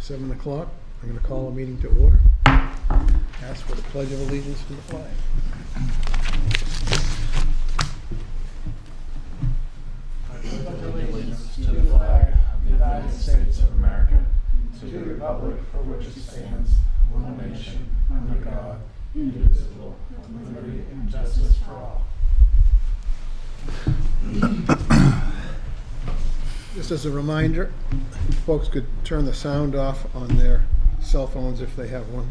7 o'clock. I'm going to call a meeting to order. Ask for the Pledge of Allegiance to the flag. I pledge allegiance to the flag of the United States of America, to the republic for which it stands, one nation, under God, indivisible, with liberty and justice for all. Just as a reminder, folks could turn the sound off on their cell phones if they have one.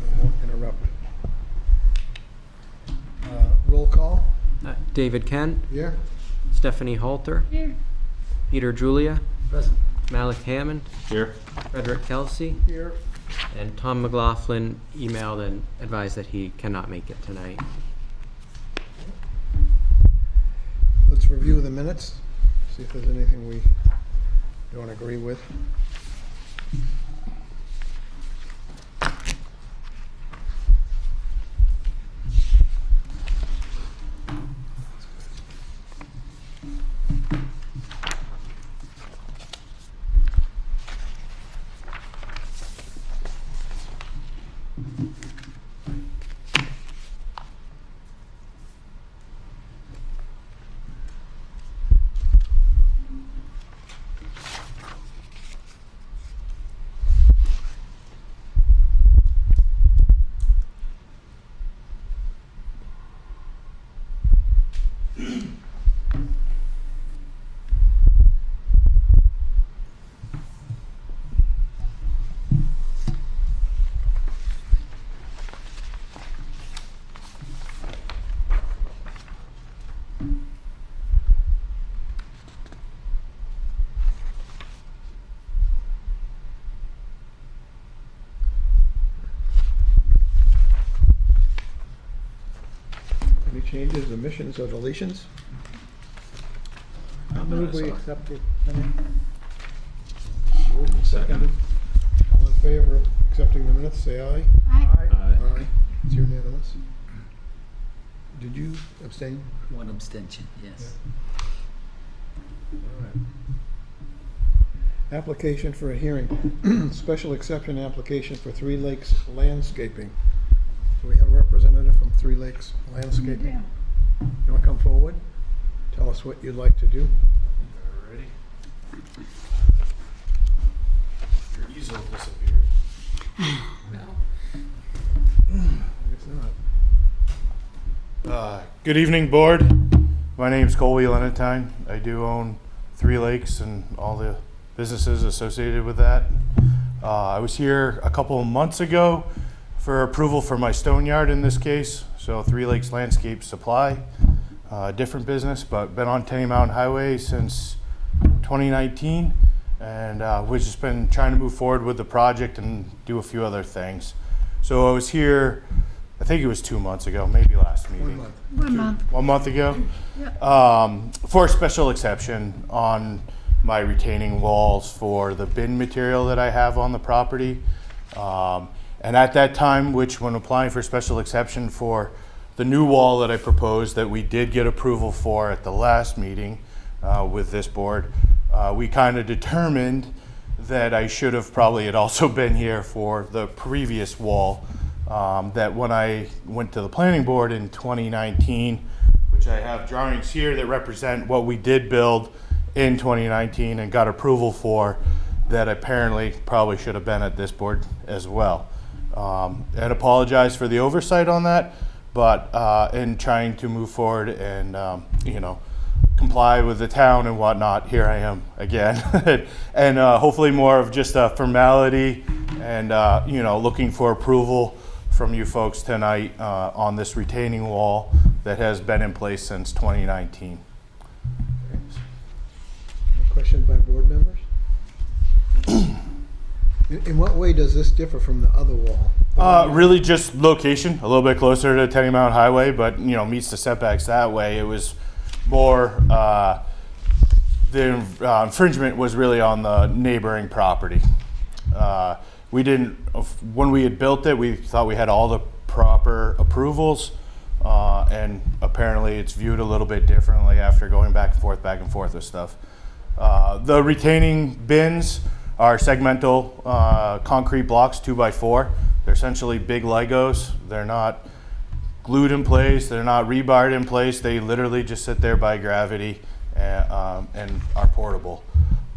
It won't interrupt. Roll call. David Kent, Here. Stephanie Halter, Here. Peter Julia, Present. Malik Hammond, Here. Frederick Kelsey, Here. and Tom McLaughlin emailed and advised that he cannot make it tonight. Let's review the minutes. See if there's anything we don't agree with. Any changes, omissions, or deletions? I move we accept it. Moved and seconded. All in favor of accepting the minutes, say aye. Aye. Aye. It's unanimous. Did you abstain? One abstention, yes. All right. Application for a hearing. Special exception application for Three Lakes Landscaping. Do we have a representative from Three Lakes Landscaping? Yeah. You want to come forward? Tell us what you'd like to do. Ready? Your easel disappeared. I guess not. Good evening, board. My name's Colby Lenatine. I do own Three Lakes and all the businesses associated with that. I was here a couple of months ago for approval for my stone yard in this case. So Three Lakes Landscape Supply, different business, but been on Tenny Mountain Highway since 2019. And we've just been trying to move forward with the project and do a few other things. So I was here, I think it was 2 months ago, maybe last meeting. 1 month. 1 month. 1 month ago. For a special exception on my retaining walls for the bin material that I have on the property. And at that time, which when applying for special exception for the new wall that I proposed that we did get approval for at the last meeting with this board, we kind of determined that I should have probably had also been here for the previous wall that when I went to the planning board in 2019, which I have drawings here that represent what we did build in 2019 and got approval for, that apparently probably should have been at this board as well. And apologize for the oversight on that, but in trying to move forward and comply with the town and whatnot, here I am again. And hopefully more of just a formality and looking for approval from you folks tonight on this retaining wall that has been in place since 2019. Any questions by board members? In what way does this differ from the other wall? Really just location, a little bit closer to Tenny Mountain Highway, but meets the setbacks that way. It was more, the infringement was really on the neighboring property. We didn't, when we had built it, we thought we had all the proper approvals, and apparently it's viewed a little bit differently after going back and forth with stuff. The retaining bins are segmental concrete blocks, 2x4. They're essentially big Legos. They're not glued in place. They're not rebarred in place. They literally just sit there by gravity and are portable.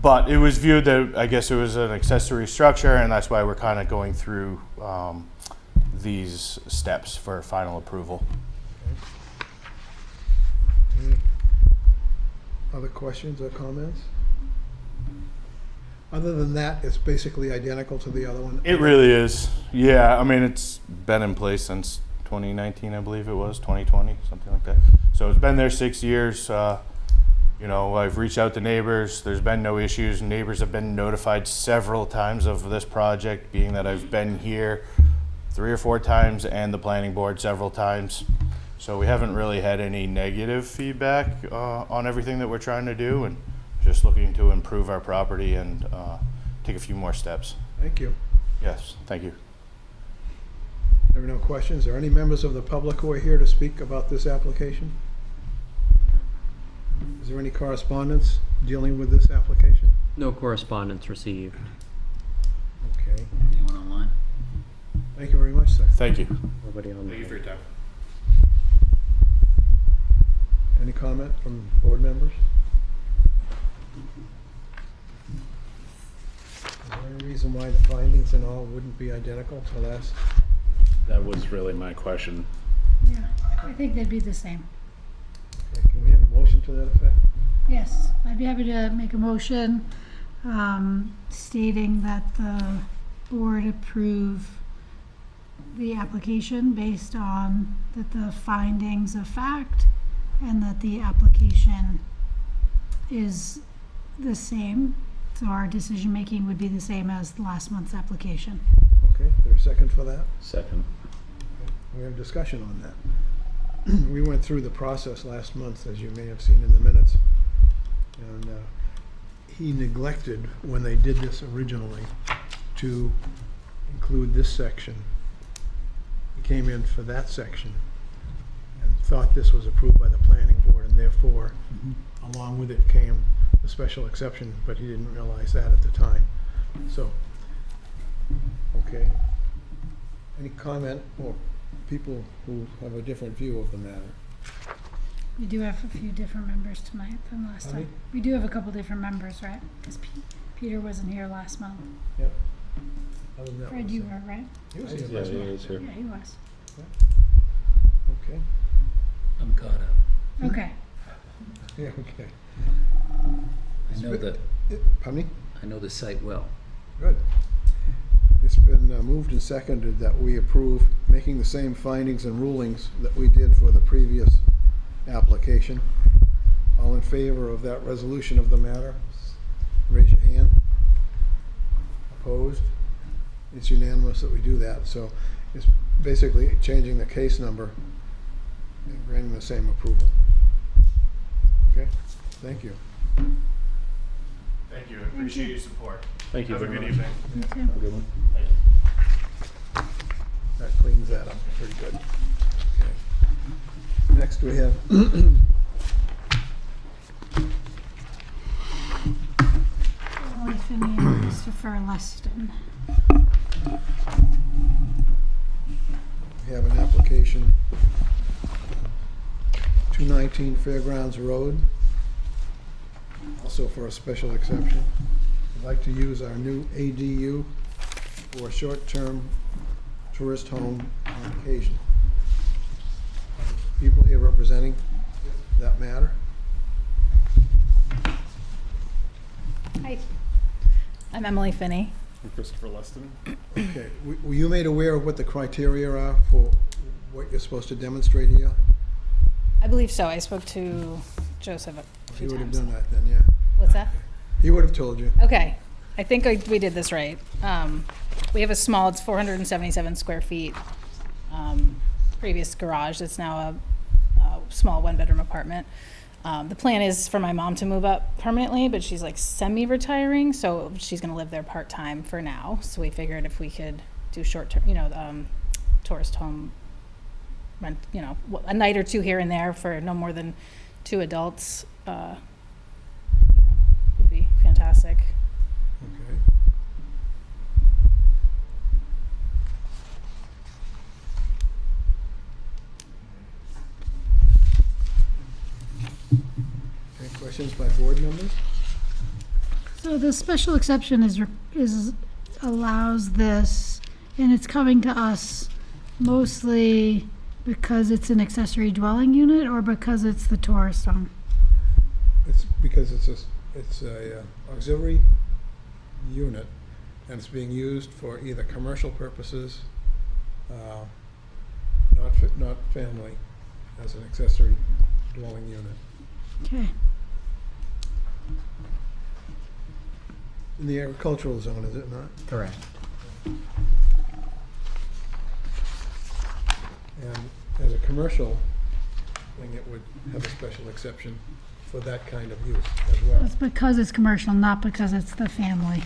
But it was viewed that I guess it was an accessory structure, and that's why we're kind of going through these steps for final approval. Any other questions or comments? Other than that, it's basically identical to the other one? It really is. Yeah, I mean, it's been in place since 2019, I believe it was, 2020, something like that. So it's been there 6 years. You know, I've reached out to neighbors. There's been no issues. Neighbors have been notified several times of this project, being that I've been here 3 or 4 times and the planning board several times. So we haven't really had any negative feedback on everything that we're trying to do, and just looking to improve our property and take a few more steps. Thank you. Yes, thank you. There are no questions. Are any members of the public who are here to speak about this application? Is there any correspondence dealing with this application? No correspondence received. Okay. Anyone online? Thank you very much, sir. Thank you. Nobody on Thank you for your time. Any comment from board members? Is there any reason why the findings and all wouldn't be identical to last? That was really my question. Yeah, I think they'd be the same. Okay, can we have a motion to that effect? Yes, I'd be happy to make a motion stating that the board approve the application based on that the findings of fact and that the application is the same. So our decision-making would be the same as last month's application. Okay, is there a second for that? Second. We have discussion on that. We went through the process last month, as you may have seen in the minutes. And he neglected, when they did this originally, to include this section. He came in for that section and thought this was approved by the planning board, and therefore, along with it came the special exception, but he didn't realize that at the time. So, okay. Any comment or people who have a different view of the matter? We do have a few different members tonight than last Pardon time. We do have a couple different members, right? Because Peter wasn't here last month. Yep. Other than that, Fred, was you it? were, right? He was here Yeah, last he month. is here. Yeah, he was. Okay. I'm caught up. Okay. Yeah, okay. I know the Pardon me? I know the site well. Good. It's been moved and seconded that we approve making the same findings and rulings that we did for the previous application. All in favor of that resolution of the matter, raise your hand. Opposed? It's unanimous that we do that. So it's basically changing the case number and granting the same approval. Okay? Thank you. Thank you. I appreciate your support. Thank you Have a very good much. evening. Me too. Have a good one. That cleans that up pretty good. Okay. Next we have Emily Finney and Christopher Leston. we have an application, 219 Fairgrounds Road, also for a special exception. I'd like to use our new ADU for a short-term tourist home on occasion. People here representing that matter? Hi, I'm Emily Finney. I'm Christopher Leston. Okay, were you made aware of what the criteria are for what you're supposed to demonstrate here? I believe so. I spoke to Joseph a He few would have times. done that then, yeah. What's that? He would have told you. Okay, I think we did this right. We have a small, it's 477 square feet, previous garage. It's now a small one-bedroom apartment. The plan is for my mom to move up permanently, but she's like semi-retiring, so she's gonna live there part-time for now. So we figured if we could do short-term, tourist home rent, a night or two here and there for no more than 2 adults, would be fantastic. Okay. questions by board members? So the special exception is allows this, and it's coming to us mostly because it's an accessory dwelling unit or because it's the tourist home? It's because it's a auxiliary unit, and it's being used for either commercial purposes, not family, as an accessory dwelling unit. Okay. In the agricultural zone, is it not? Correct. And as a commercial thing, it would have a special exception for that kind of use as well. It's because it's commercial, not because it's the family.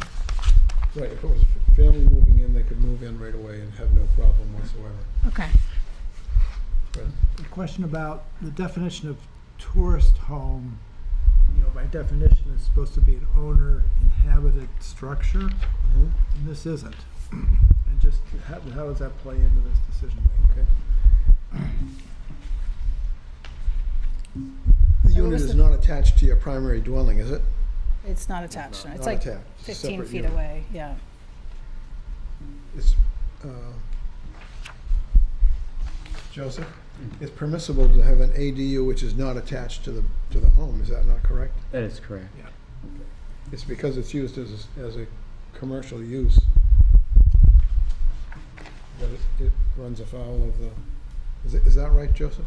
Right, if it was family moving in, they could move in right away and have no problem whatsoever. Okay. But A question about the definition of tourist home. You know, by definition, it's supposed to be an owner-inhabited structure, and this isn't. And just how does that play into this decision making? Okay. The So what unit was is the- not attached to your primary dwelling, is it? It's not attached. It's Not like attached. It's a 15 separate feet unit. away, yeah. It's, Joseph, it's permissible to have an ADU which is not attached to the home, is that not correct? That is correct. It's because it's used as a commercial use that it runs afoul of the, is that right, Joseph?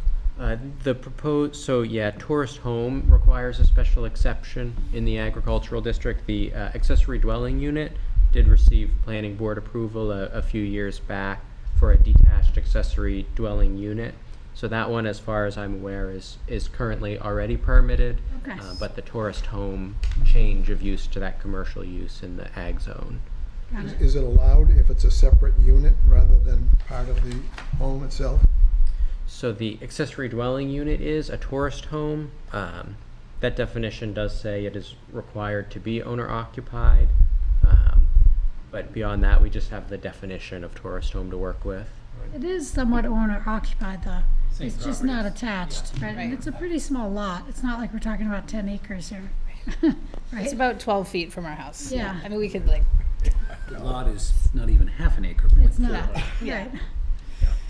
The proposed, so yeah, tourist home requires a special exception in the agricultural district. The accessory dwelling unit did receive planning board approval a few years back for a detached accessory dwelling unit. So that one, as far as I'm aware, is currently already permitted. Okay. But the tourist home change of use to that commercial use in the ag zone. Got it. Is it allowed if it's a separate unit rather than part of the home itself? So the accessory dwelling unit is a tourist home. That definition does say it is required to be owner occupied. But beyond that, we just have the definition of tourist home to work with. It is somewhat owner occupied though. Same It's just property. not attached, right? And Right. it's a pretty small lot. It's not like we're talking about 10 acres here. Right? It's about 12 feet from our house. Yeah. I mean, we could like, The lot is not even half an acre. It's not, Yeah. right.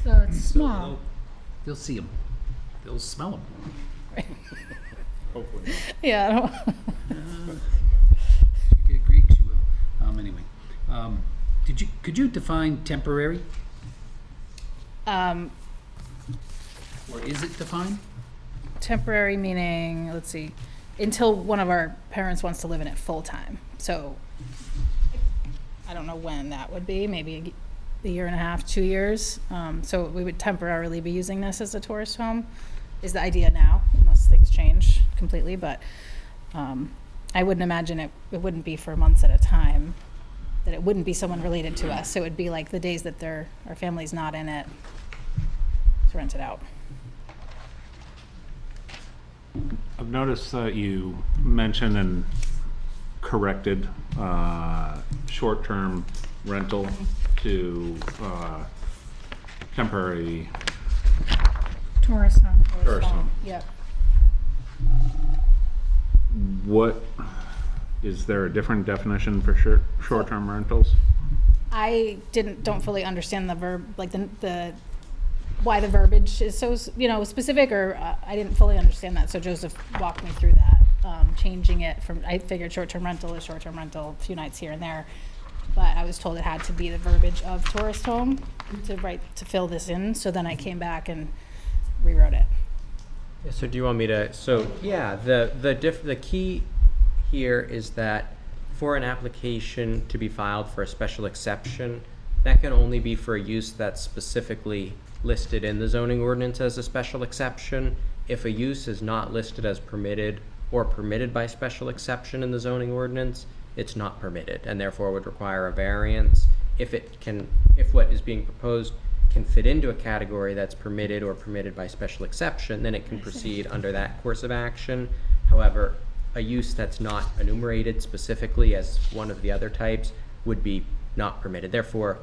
So it's small. They'll see them. They'll smell them. Hopefully not. yeah, I don't, If you get Greeks, you will. Anyway, could you define temporary, um, or is it defined? temporary meaning, let's see, until one of our parents wants to live in it full time. So I don't know when that would be, maybe a year and a half, 2 years. So we would temporarily be using this as a tourist home is the idea now, unless things change completely. But I wouldn't imagine it wouldn't be for months at a time, that it wouldn't be someone related to us. So it would be like the days that our family's not in it, to rent it out. I've noticed that you mentioned and corrected short-term rental to temporary Tourist home. tourist home. Yep. What, is there a different definition for short-term rentals? I don't fully understand the verb, like the why the verbiage is so, specific, or I didn't fully understand that. So Joseph walked me through that, changing it from, I figured short-term rental is short-term rental, a few nights here and there. But I was told it had to be the verbiage of tourist home to fill this in. So then I came back and rewrote it. Yeah, so do you want me to, so yeah, the key here is that for an application to be filed for a special exception, that can only be for a use that's specifically listed in the zoning ordinance as a special exception. If a use is not listed as permitted or permitted by special exception in the zoning ordinance, it's not permitted and therefore would require a variance. If what is being proposed can fit into a category that's permitted or permitted by special exception, then it can proceed under that course of action. However, a use that's not enumerated specifically as one of the other types would be not permitted. Therefore,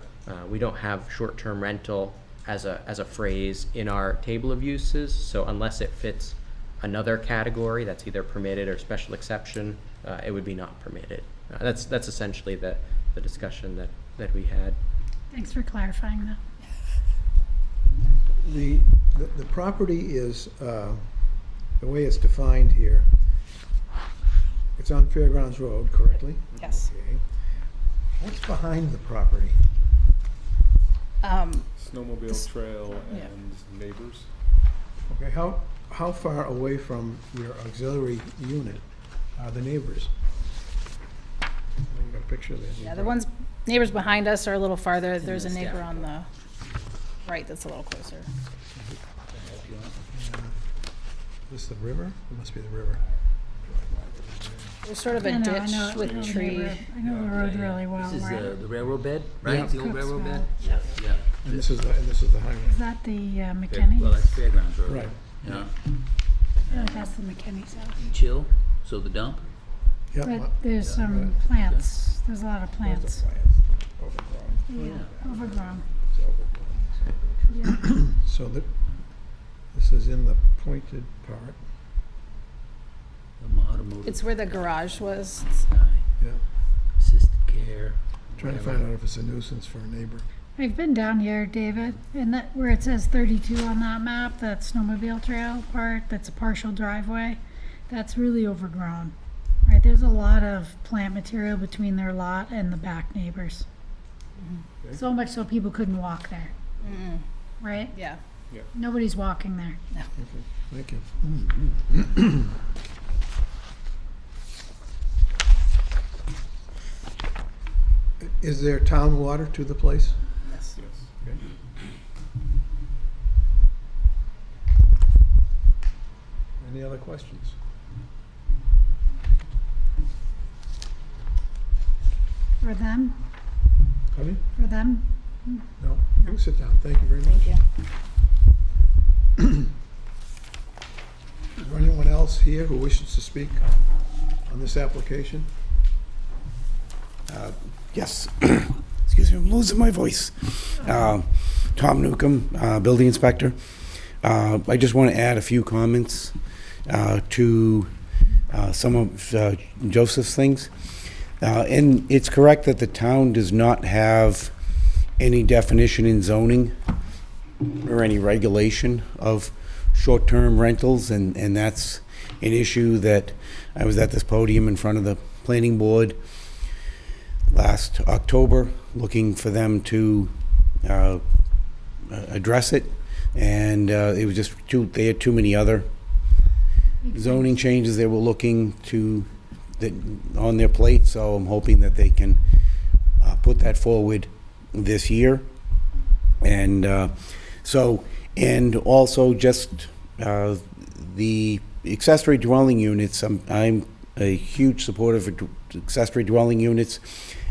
we don't have short-term rental as a phrase in our table of uses. So unless it fits another category that's either permitted or special exception, it would be not permitted. That's essentially the discussion that we had. Thanks for clarifying that. The property is, the way it's defined here, it's on Fairgrounds Road, correctly? Yes. Okay. What's behind the property? Snowmobile trail yeah. and neighbors. Okay, how far away from your auxiliary unit are the neighbors? I got a picture there. Yeah, the ones, neighbors behind us are a little farther. There's a the neighbor staff on the right that's a little closer. Is this the river? It must be the river. There's sort of I a know, I ditch know, with I know the tree. neighborhood. I know the road really well, This is right? the railroad bed, Yeah. right? The old railroad bed? Yeah. Yeah. And this is the highway. Is that the Well, McKinney's? that's Fairgrounds Road. Right. Yeah. I feel like that's the McKinney's house. Chill, so the dump. Yep. But there's some plants, there's a lot of plants. Yeah, overgrown. Yeah. So this is in the pointed part. Automotive. It's where the garage was. Yeah. Assisted care. Trying to whatever. find out if it's a nuisance for a neighbor. I've been down here, David, and that, where it says 32 on that map, that snowmobile trail part, that's a partial driveway, that's really overgrown. Right, there's a lot of plant material between their lot and the back neighbors. Okay. So much so people couldn't walk there, Mm, right? yeah. Nobody's walking there. Okay, thank you. Is there town water to the place? Yes. Okay. Any other questions? For them, Coming? for them, No? You can sit down. Thank you very much. Thank you. Is there anyone else here who wishes to speak on this application? Yes. Excuse me, I'm losing my voice. Tom Newcomb, building inspector. I just want to add a few comments to some of Joseph's things. And it's correct that the town does not have any definition in zoning or any regulation of short-term rentals, and that's an issue that I was at this podium in front of the planning board last October, looking for them to address it, and it was just they had too many other zoning changes they were looking to on their plate, so I'm hoping that they can put that forward this year. And and also just the accessory dwelling units. I'm a huge supporter of accessory dwelling units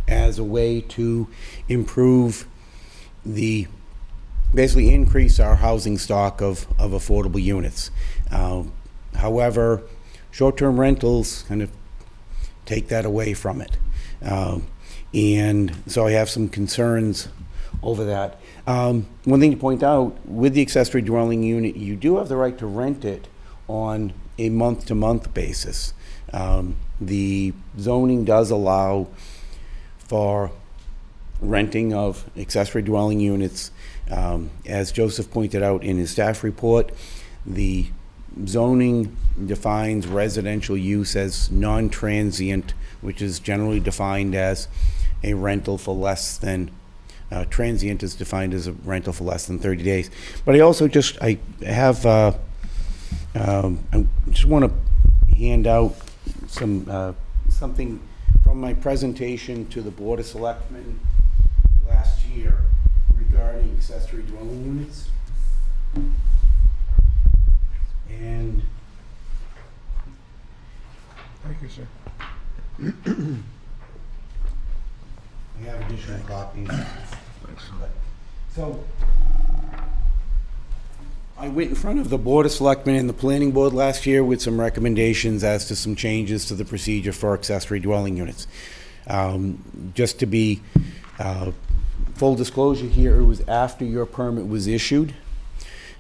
as a way to improve basically increase our housing stock of affordable units. However, short-term rentals kind of take that away from it. And so I have some concerns over that. One thing to point out, with the accessory dwelling unit, you do have the right to rent it on a month-to-month basis. The zoning does allow for renting of accessory dwelling units. As Joseph pointed out in his staff report, the zoning defines residential use as non-transient, which is generally defined as a rental for less than, transient is defined as a rental for less than 30 days. But I also I just want to hand out something from my presentation to the Board of Selectmen last year regarding accessory dwelling units. And Thank you, sir. I have additional copies. So, I went in front of the Board of Selectmen and the Planning Board last year with some recommendations as to some changes to the procedure for accessory dwelling units. Just to be full disclosure here, it was after your permit was issued.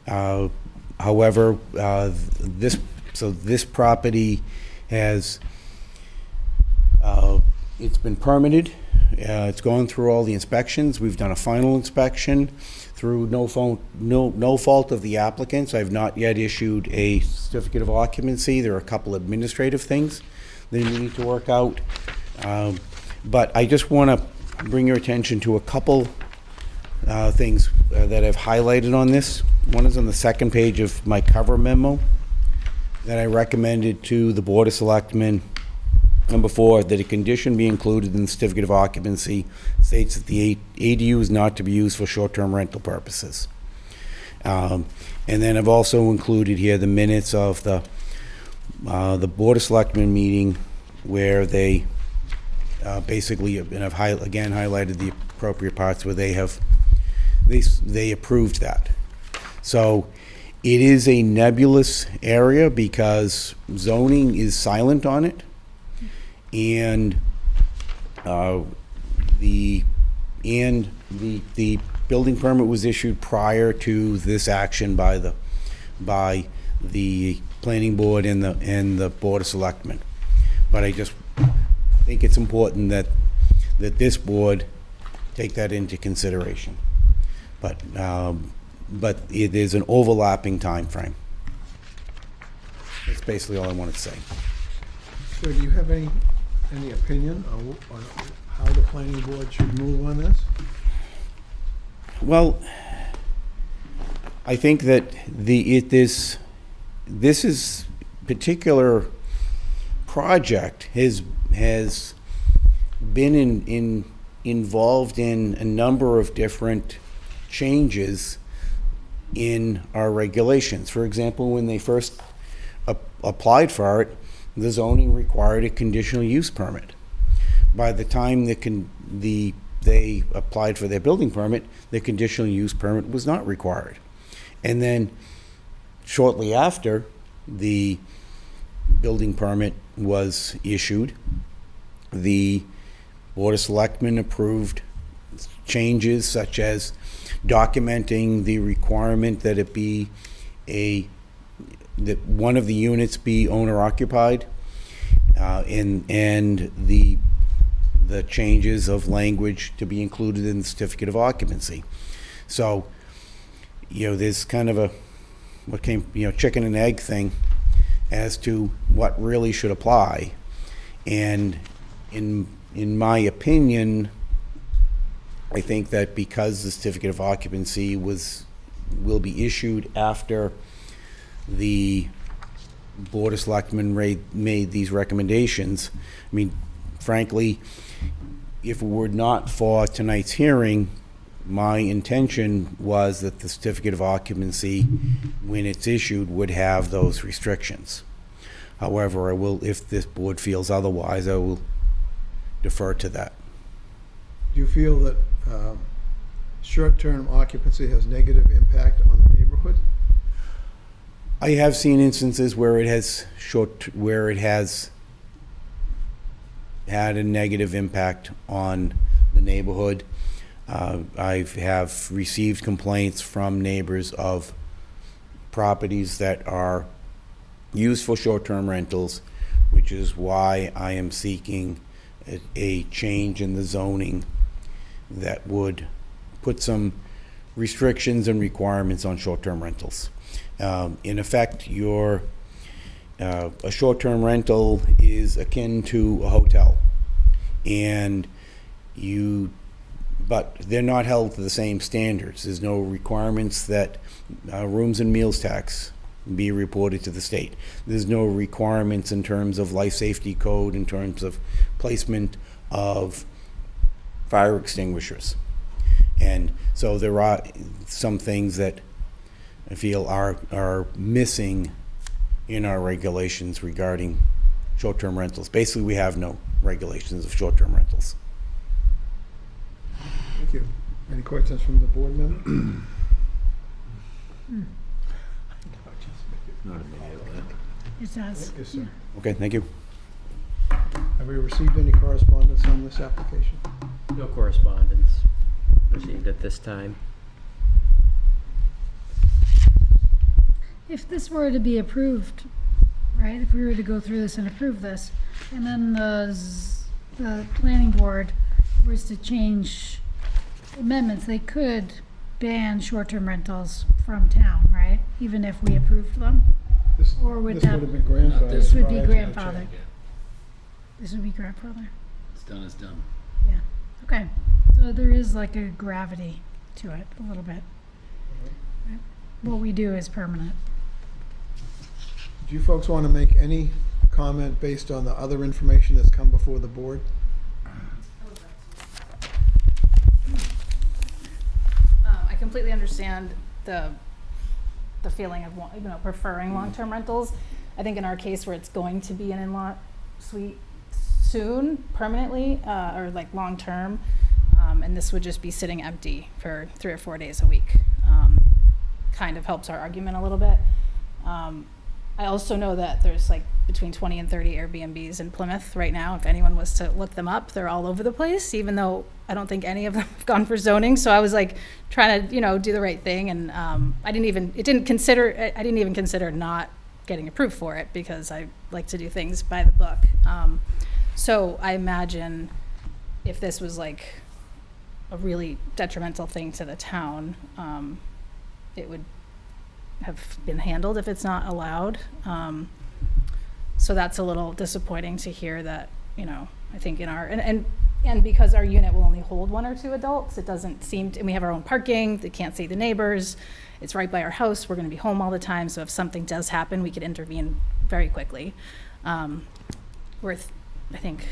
However, this So this property has, it's been permitted. It's gone through all the inspections. We've done a final inspection through no fault of the applicants. I've not yet issued a certificate of occupancy. There are a couple administrative things that we need to work out. But I just want to bring your attention to a couple things that I've highlighted on this. One is on the second page of my cover memo that I recommended to the Board of Selectmen. Number 4, that a condition be included in the certificate of occupancy states that the ADU is not to be used for short-term rental purposes. And then I've also included here the minutes of the Board of Selectmen meeting where they basically, and I've again highlighted the appropriate parts where they approved that. So it is a nebulous area because zoning is silent on it. And the building permit was issued prior to this action by the planning board and the Board of Selectmen. But I just think it's important that this board take that into consideration. But it is an overlapping time frame. That's basically all I wanted to say. So do you have any opinion on how the planning board should move on this? Well, I think that this particular project has been involved in a number of different changes in our regulations. For example, when they first applied for it, the zoning required a conditional use permit. By the time they applied for their building permit, the conditional use permit was not required. And then shortly after the building permit was issued, the Board of Selectmen approved changes such as documenting the requirement that it be that one of the units be owner occupied, and the changes of language to be included in the certificate of occupancy. So, there's kind of chicken and egg thing as to what really should apply. And in my opinion, I think that because the certificate of occupancy will be issued after the Board of Selectmen made these recommendations, I mean, frankly, if it were not for tonight's hearing, my intention was that the certificate of occupancy, when it's issued, would have those restrictions. However, I will, if this board feels otherwise, I will defer to that. Do you feel that short-term occupancy has negative impact on the neighborhood? I have seen instances where it has had a negative impact on the neighborhood. I have received complaints from neighbors of properties that are used for short-term rentals, which is why I am seeking a change in the zoning that would put some restrictions and requirements on short-term rentals. In effect, a short-term rental is akin to a hotel, but they're not held to the same standards. There's no requirements that rooms and meals tax be reported to the state. There's no requirements in terms of life safety code, in terms of placement of fire extinguishers. And so there are some things that I feel are missing in our regulations regarding short-term rentals. Basically, we have no regulations of short-term rentals. Thank you. Any questions from the board member? Not immediately. It does. Yes, sir. Okay, thank you. Have we received any correspondence on this application? No correspondence received at this time. If this were to be approved right? If we were to go through this and approve this, and then the planning board was to change amendments, they could ban short-term rentals from town, right? Even if we approved them? This Or would this that- would have been grandfathered. This would be prior to the grandfathered. change. This would be grandfather. It's done is done. Yeah, okay. So there is like a gravity to it, a little bit. Right? What we do is permanent. Do you folks want to make any comment based on the other information that's come before the board? I completely understand the feeling of, preferring long-term rentals. I think in our case where it's going to be an in-law suite soon, permanently, or like long-term, and this would just be sitting empty for 3 or 4 days a week, kind of helps our argument a little bit. I also know that there's like between 20 and 30 Airbnbs in Plymouth right now. If anyone was to look them up, they're all over the place, even though I don't think any of them have gone for zoning. So I was like trying to, do the right thing. And I didn't even consider not getting approved for it because I like to do things by the book. So I imagine if this was like a really detrimental thing to the town, it would have been handled if it's not allowed. So that's a little disappointing to hear that, I think in our, and because our unit will only hold 1 or 2 adults, it doesn't seem to, and we have our own parking, they can't see the neighbors, it's right by our house, we're gonna be home all the time, so if something does happen, we could intervene very quickly. We're, I think,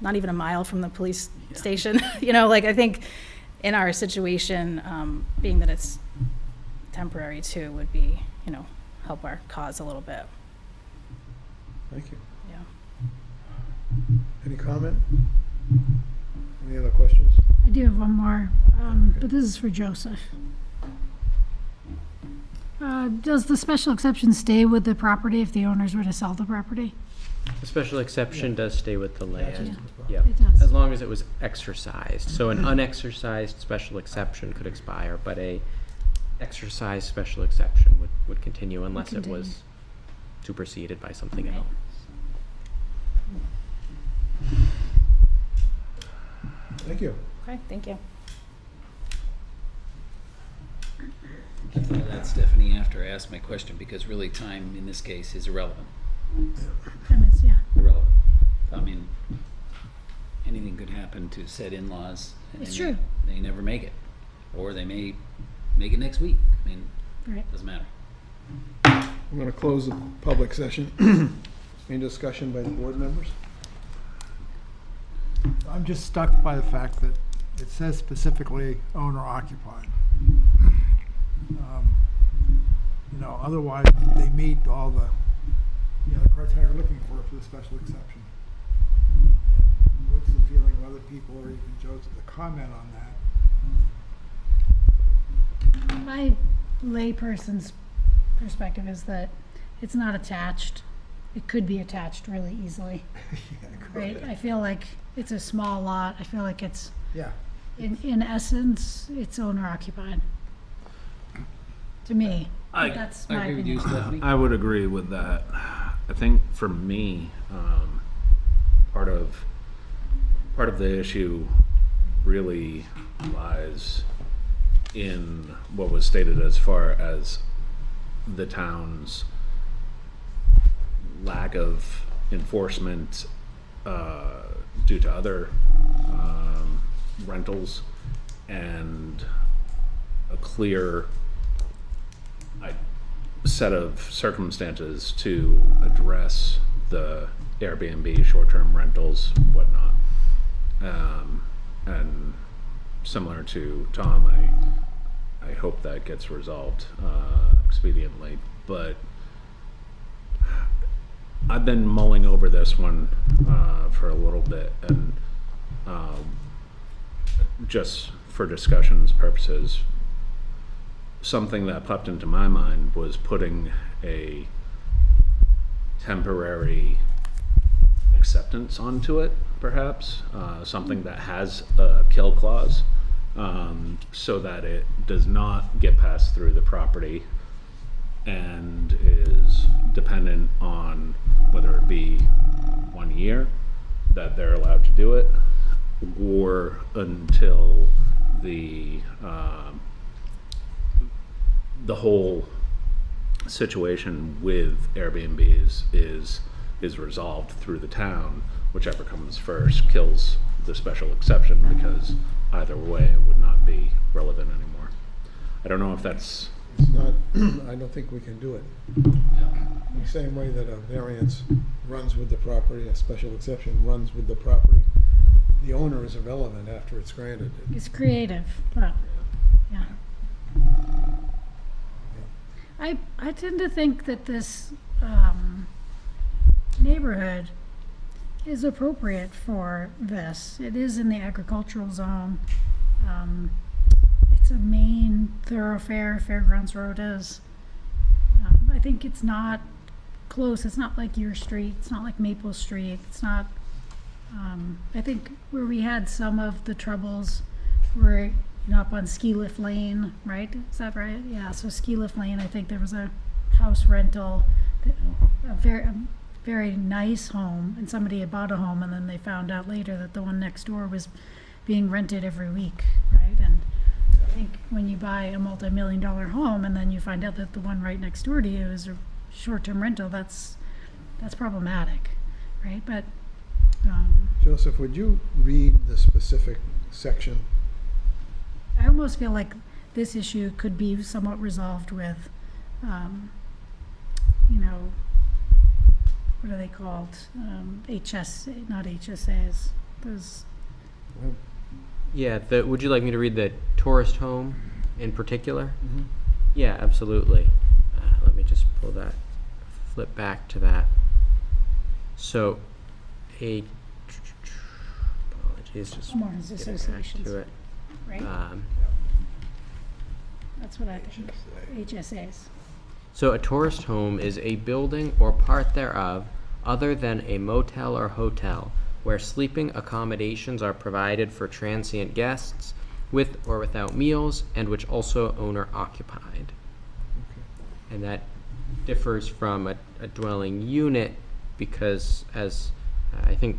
not even a mile from the police station, I think in our situation, being that it's temporary too, would be, help our cause a little bit. Thank you. Yeah. Any comment? Any other questions? I do have one more, but this is for Joseph. Does the special exception stay with the property if the owners were to sell the property? The special exception does stay with the land. Yeah. Yeah, It does. as long as it was exercised. So an unexercised special exception could expire, but a exercised special exception would continue unless it continue. was superseded by something Right. else. Thank you. Okay, thank you. That's Stephanie after I asked my question, because really time in this case is irrelevant. 10 minutes, yeah. Irrelevant. I mean, anything could happen to said in-laws. And It's they true. They never make it. Or they may make it next week. I mean, Right. doesn't matter. I'm going to close the public session. Any discussion by the board members? I'm just stuck by the fact that it says specifically owner occupied. Otherwise, they meet all the, the criteria we're looking for the special exception. And what's the feeling of other people, or even Joseph, the comment on that? My layperson's perspective is that it's not attached. It could be attached really easily, right? I feel like it's a small lot. I feel like it's, Yeah. in essence, it's owner occupied. To me, I- that's I my agree with you, opinion. Stephanie. I would agree with that. I think for me, part of the issue really lies in what was stated as far as the town's lack of enforcement due to other rentals and a clear set of circumstances to address the Airbnb, short-term rentals, whatnot. And similar to Tom, I hope that gets resolved expediently. But I've been mulling over this one for a little bit, and just for discussion's purposes, something that popped into my mind was putting a temporary acceptance onto it, perhaps, something that has a kill clause, so that it does not get passed through the property and is dependent on whether it be 1 year that they're allowed to do it, or until the whole situation with Airbnbs is resolved through the town. Whichever comes first kills the special exception, because either way it would not be relevant anymore. I don't know if that's It's not, I don't think we can do it. In the same way that a variance runs with the property, a special exception runs with the property, the owner is irrelevant after it's granted. It's creative, but, yeah. I tend to think that this neighborhood is appropriate for this. It is in the agricultural zone. It's a main thoroughfare, Fairgrounds Road is. I think it's not close, it's not like your street, it's not like Maple Street, it's not, I think where we had some of the troubles were, up on Ski Lift Lane, right? Is that right? Yeah, so Ski Lift Lane, I think there was a house rental, a very nice home, and somebody had bought a home, and then they found out later that the one next door was being rented every week, right? And I think when you buy a multi-million-dollar home and then you find out that the one right next door to you is a short-term rental, that's problematic, right? But Joseph, would you read the specific section? I almost feel like this issue could be somewhat resolved with, what are they called? Not HSAs. Those. Yeah, would you like me to read the tourist home in particular? Yeah, absolutely. Let me just flip back to that. So, apologies, just Homeowners getting back associations. to it. Right? That's what I think. HSAs. So a tourist home is a building or part thereof other than a motel or hotel where sleeping accommodations are provided for transient guests with or without meals, and which also owner occupied. And that differs from a dwelling unit because, as I think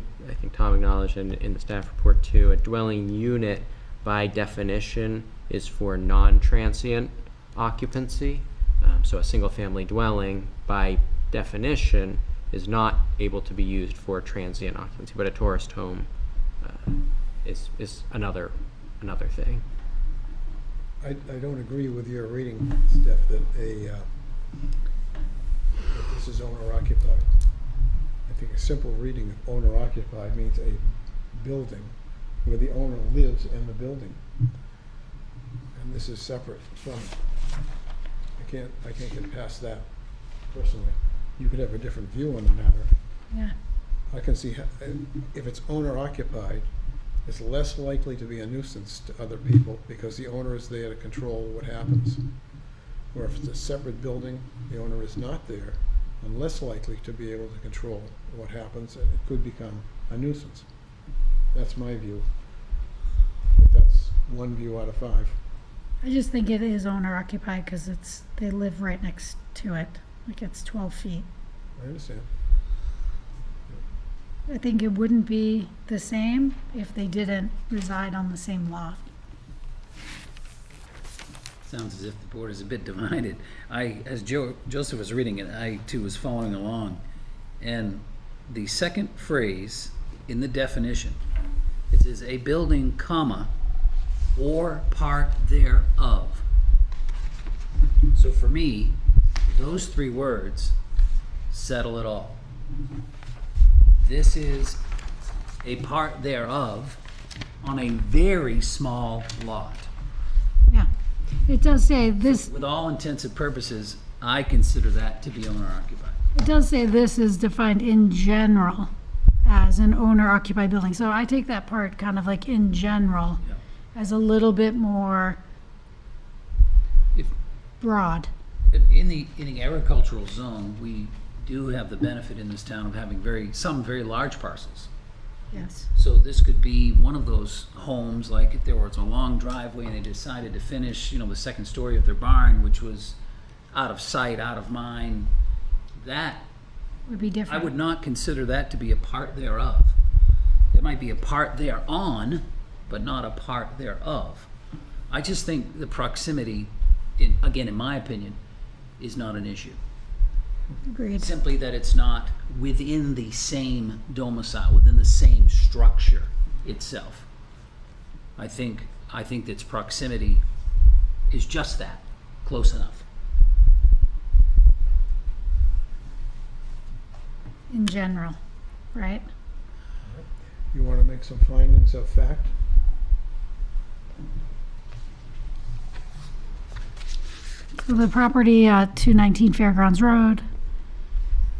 Tom acknowledged in the staff report too, a dwelling unit by definition is for non-transient occupancy. So a single-family dwelling by definition is not able to be used for transient occupancy, but a tourist home is another thing. I don't agree with your reading, Steph, that that this is owner occupied. I think a simple reading of owner occupied means a building where the owner lives in the building. And this is separate from, I can't get past that personally. You could have a different view on the matter. Yeah. I can see, if it's owner occupied, it's less likely to be a nuisance to other people because the owner is there to control what happens. Where if it's a separate building, the owner is not there, and less likely to be able to control what happens, it could become a nuisance. That's my view. But that's one view out of 5. I just think it is owner occupied because they live right next to it. Like it's 12 feet. I understand. I think it wouldn't be the same if they didn't reside on the same lot. Sounds as if the board is a bit divided. As Joseph was reading it, I too was following along. And the second phrase in the definition, it says a building, comma, or part thereof. So for me, those 3 words settle it all. This is a part thereof on a very small lot. Yeah. It does say this, With all intents and purposes, I consider that to be owner occupied. it does say this is defined in general as an owner occupied building. So I take that part kind of like in general Yeah. as a little bit more If, broad. in the agricultural zone, we do have the benefit in this town of having some very large parcels. Yes. So this could be one of those homes, like if there was a long driveway and they decided to finish, the second story of their barn, which was out of sight, out of mind, that, Would be I different. would not consider that to be a part thereof. It might be a part thereon, but not a part thereof. I just think the proximity, again, in my opinion, is not an issue. Agreed. Simply that it's not within the same domicile, within the same structure itself. I think that its proximity is just that, close enough. In general, right? You want to make some findings of fact? So the property at 219 Fairgrounds Road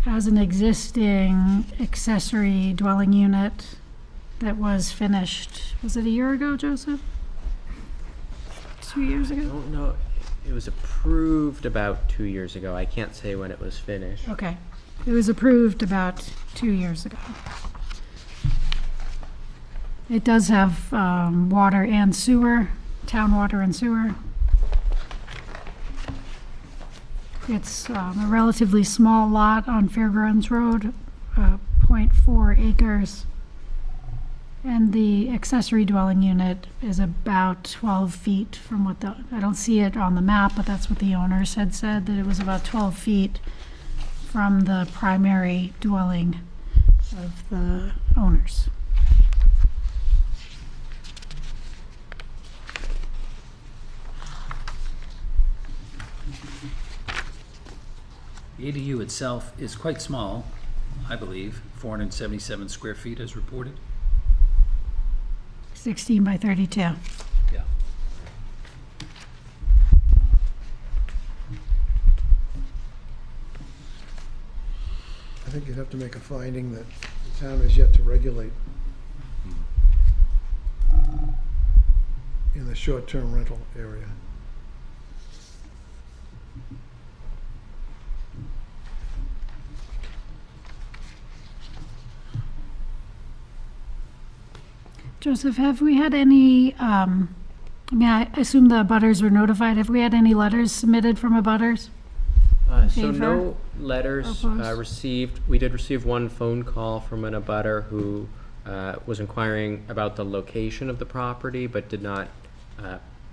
has an existing accessory dwelling unit that was finished, was it a year ago, Joseph? 2 years I ago? don't know. It was approved about 2 years ago. I can't say when it was finished. Okay. It was approved about 2 years ago. It does have water and sewer, town water and sewer. It's a relatively small lot on Fairgrounds Road, 0.4 acres. And the accessory dwelling unit is about 12 feet from what I don't see it on the map, but that's what the owners had said, that it was about 12 feet from the primary dwelling of the owners. The ADU itself is quite small, I believe, 477 square feet as reported. 16 by 32. Yeah. I think you'd have to make a finding that the town has yet to regulate in the short-term rental area. Joseph, have we had any, I assume the abutters were notified. Have we had any letters submitted from abutters? So favor? no letters Opposed? received. We did receive one phone call from an abutter who was inquiring about the location of the property, but did not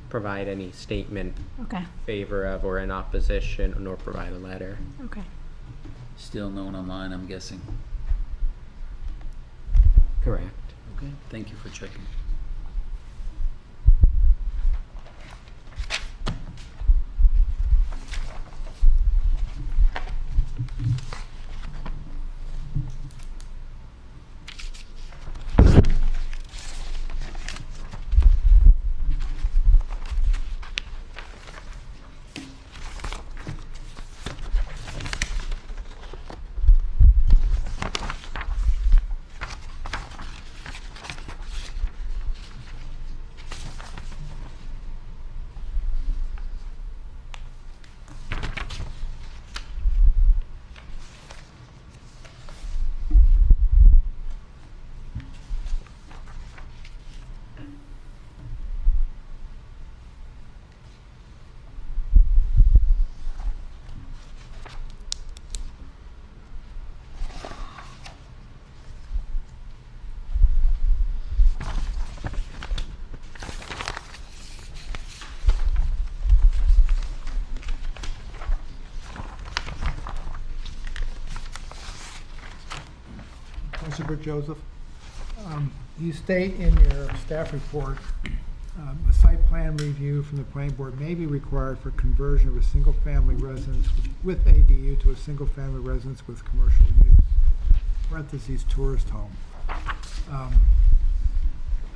provide any statement Okay, favor of or in opposition, nor provide a letter. okay. Still no one online, I'm guessing. Correct. Okay, thank you for checking. Councilor Joseph, you state in your staff report, a site plan review from the planning board may be required for conversion of a single-family residence with ADU to a single-family residence with commercial use, parentheses, tourist home.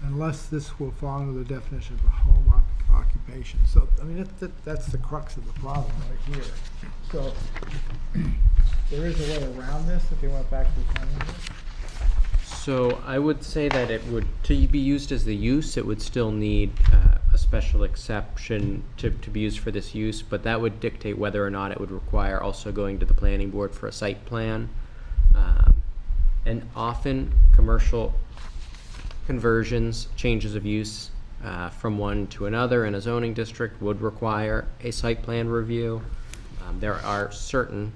Unless this will fall under the definition of a home occupation. So, I mean, that's the crux of the problem right here. So, there is a way around this if you went back to the planning board? So I would say that it would, to be used as the use, it would still need a special exception to be used for this use, but that would dictate whether or not it would require also going to the planning board for a site plan. And often, commercial conversions, changes of use from one to another in a zoning district would require a site plan review. There are certain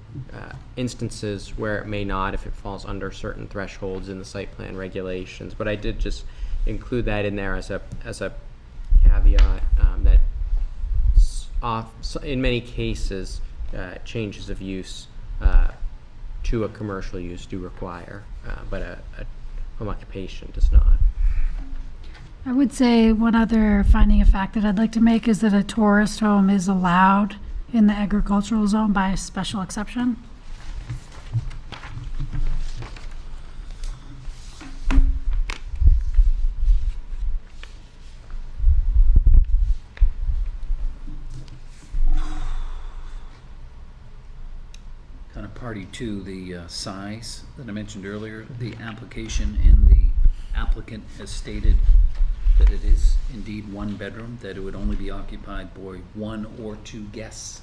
instances where it may not if it falls under certain thresholds in the site plan regulations, but I did just include that in there as a caveat, that in many cases, changes of use to a commercial use do require, but a home occupation does not. I would say one other finding of fact that I'd like to make is that a tourist home is allowed in the agricultural zone by special exception. Kind of party to the size that I mentioned earlier. The application and the applicant has stated that it is indeed one bedroom, that it would only be occupied by 1 or 2 guests.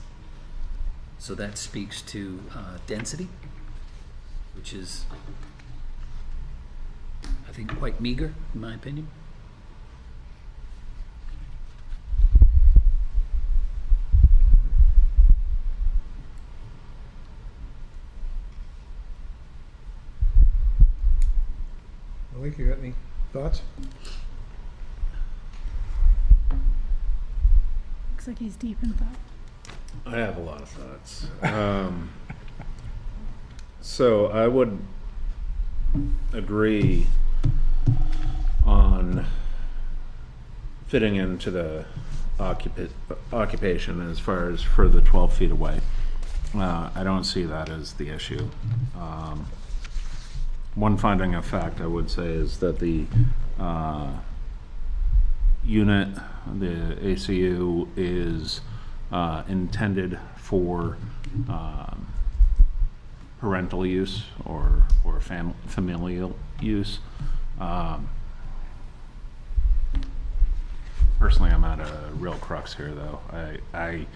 So that speaks to density, which is, I think, quite meager, in my opinion. Malik, you got any thoughts? Looks like he's deep in thought. I have a lot of thoughts. So I would agree on fitting into the occupation as far as for the 12 feet away. I don't see that as the issue. One finding of fact I would say is that the unit, the ACU, is intended for parental use or familial use. Personally, I'm at a real crux here, though. I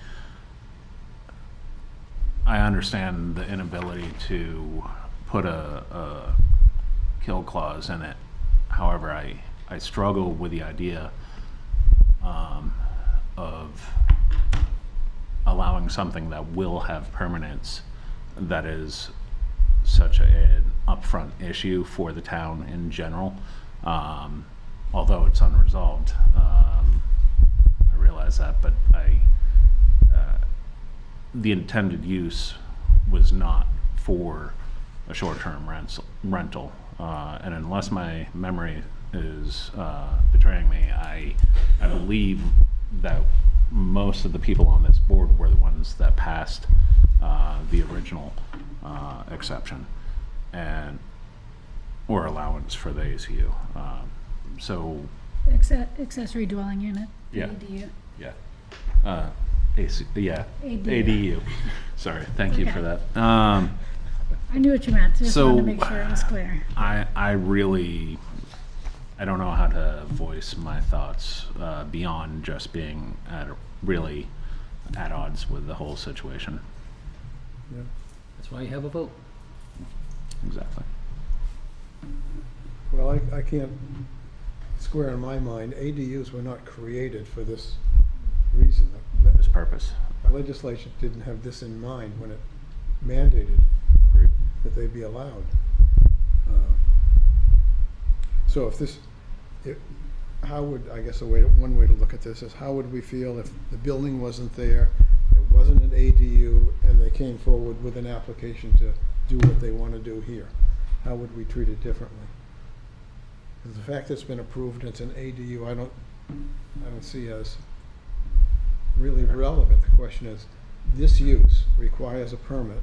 understand the inability to put a kill clause in it. However, I struggle with the idea of allowing something that will have permanence that is such an upfront issue for the town in general. Although it's unresolved, I realize that, but the intended use was not for a short-term rental. And unless my memory is betraying me, I believe that most of the people on this board were the ones that passed the original exception and or allowance for the ACU. So Accessory dwelling unit. Yeah. ADU. yeah, ADU. Sorry, thank you for Okay. that. I knew what you meant, just So- wanted to make sure it was clear. I really, I don't know how to voice my thoughts beyond just being really at odds with the whole situation. That's why you have a vote. Exactly. Well, I can't square in my mind, ADUs were not created for this reason. This purpose. Our legislation didn't have this in mind when it mandated that they be allowed. So if this, how would, I guess one way to look at this is, how would we feel if the building wasn't there, it wasn't an ADU, and they came forward with an application to do what they want to do here? How would we treat it differently? 'Cause the fact that it's been approved and it's an ADU, I don't see as really relevant. The question is, this use requires a permit.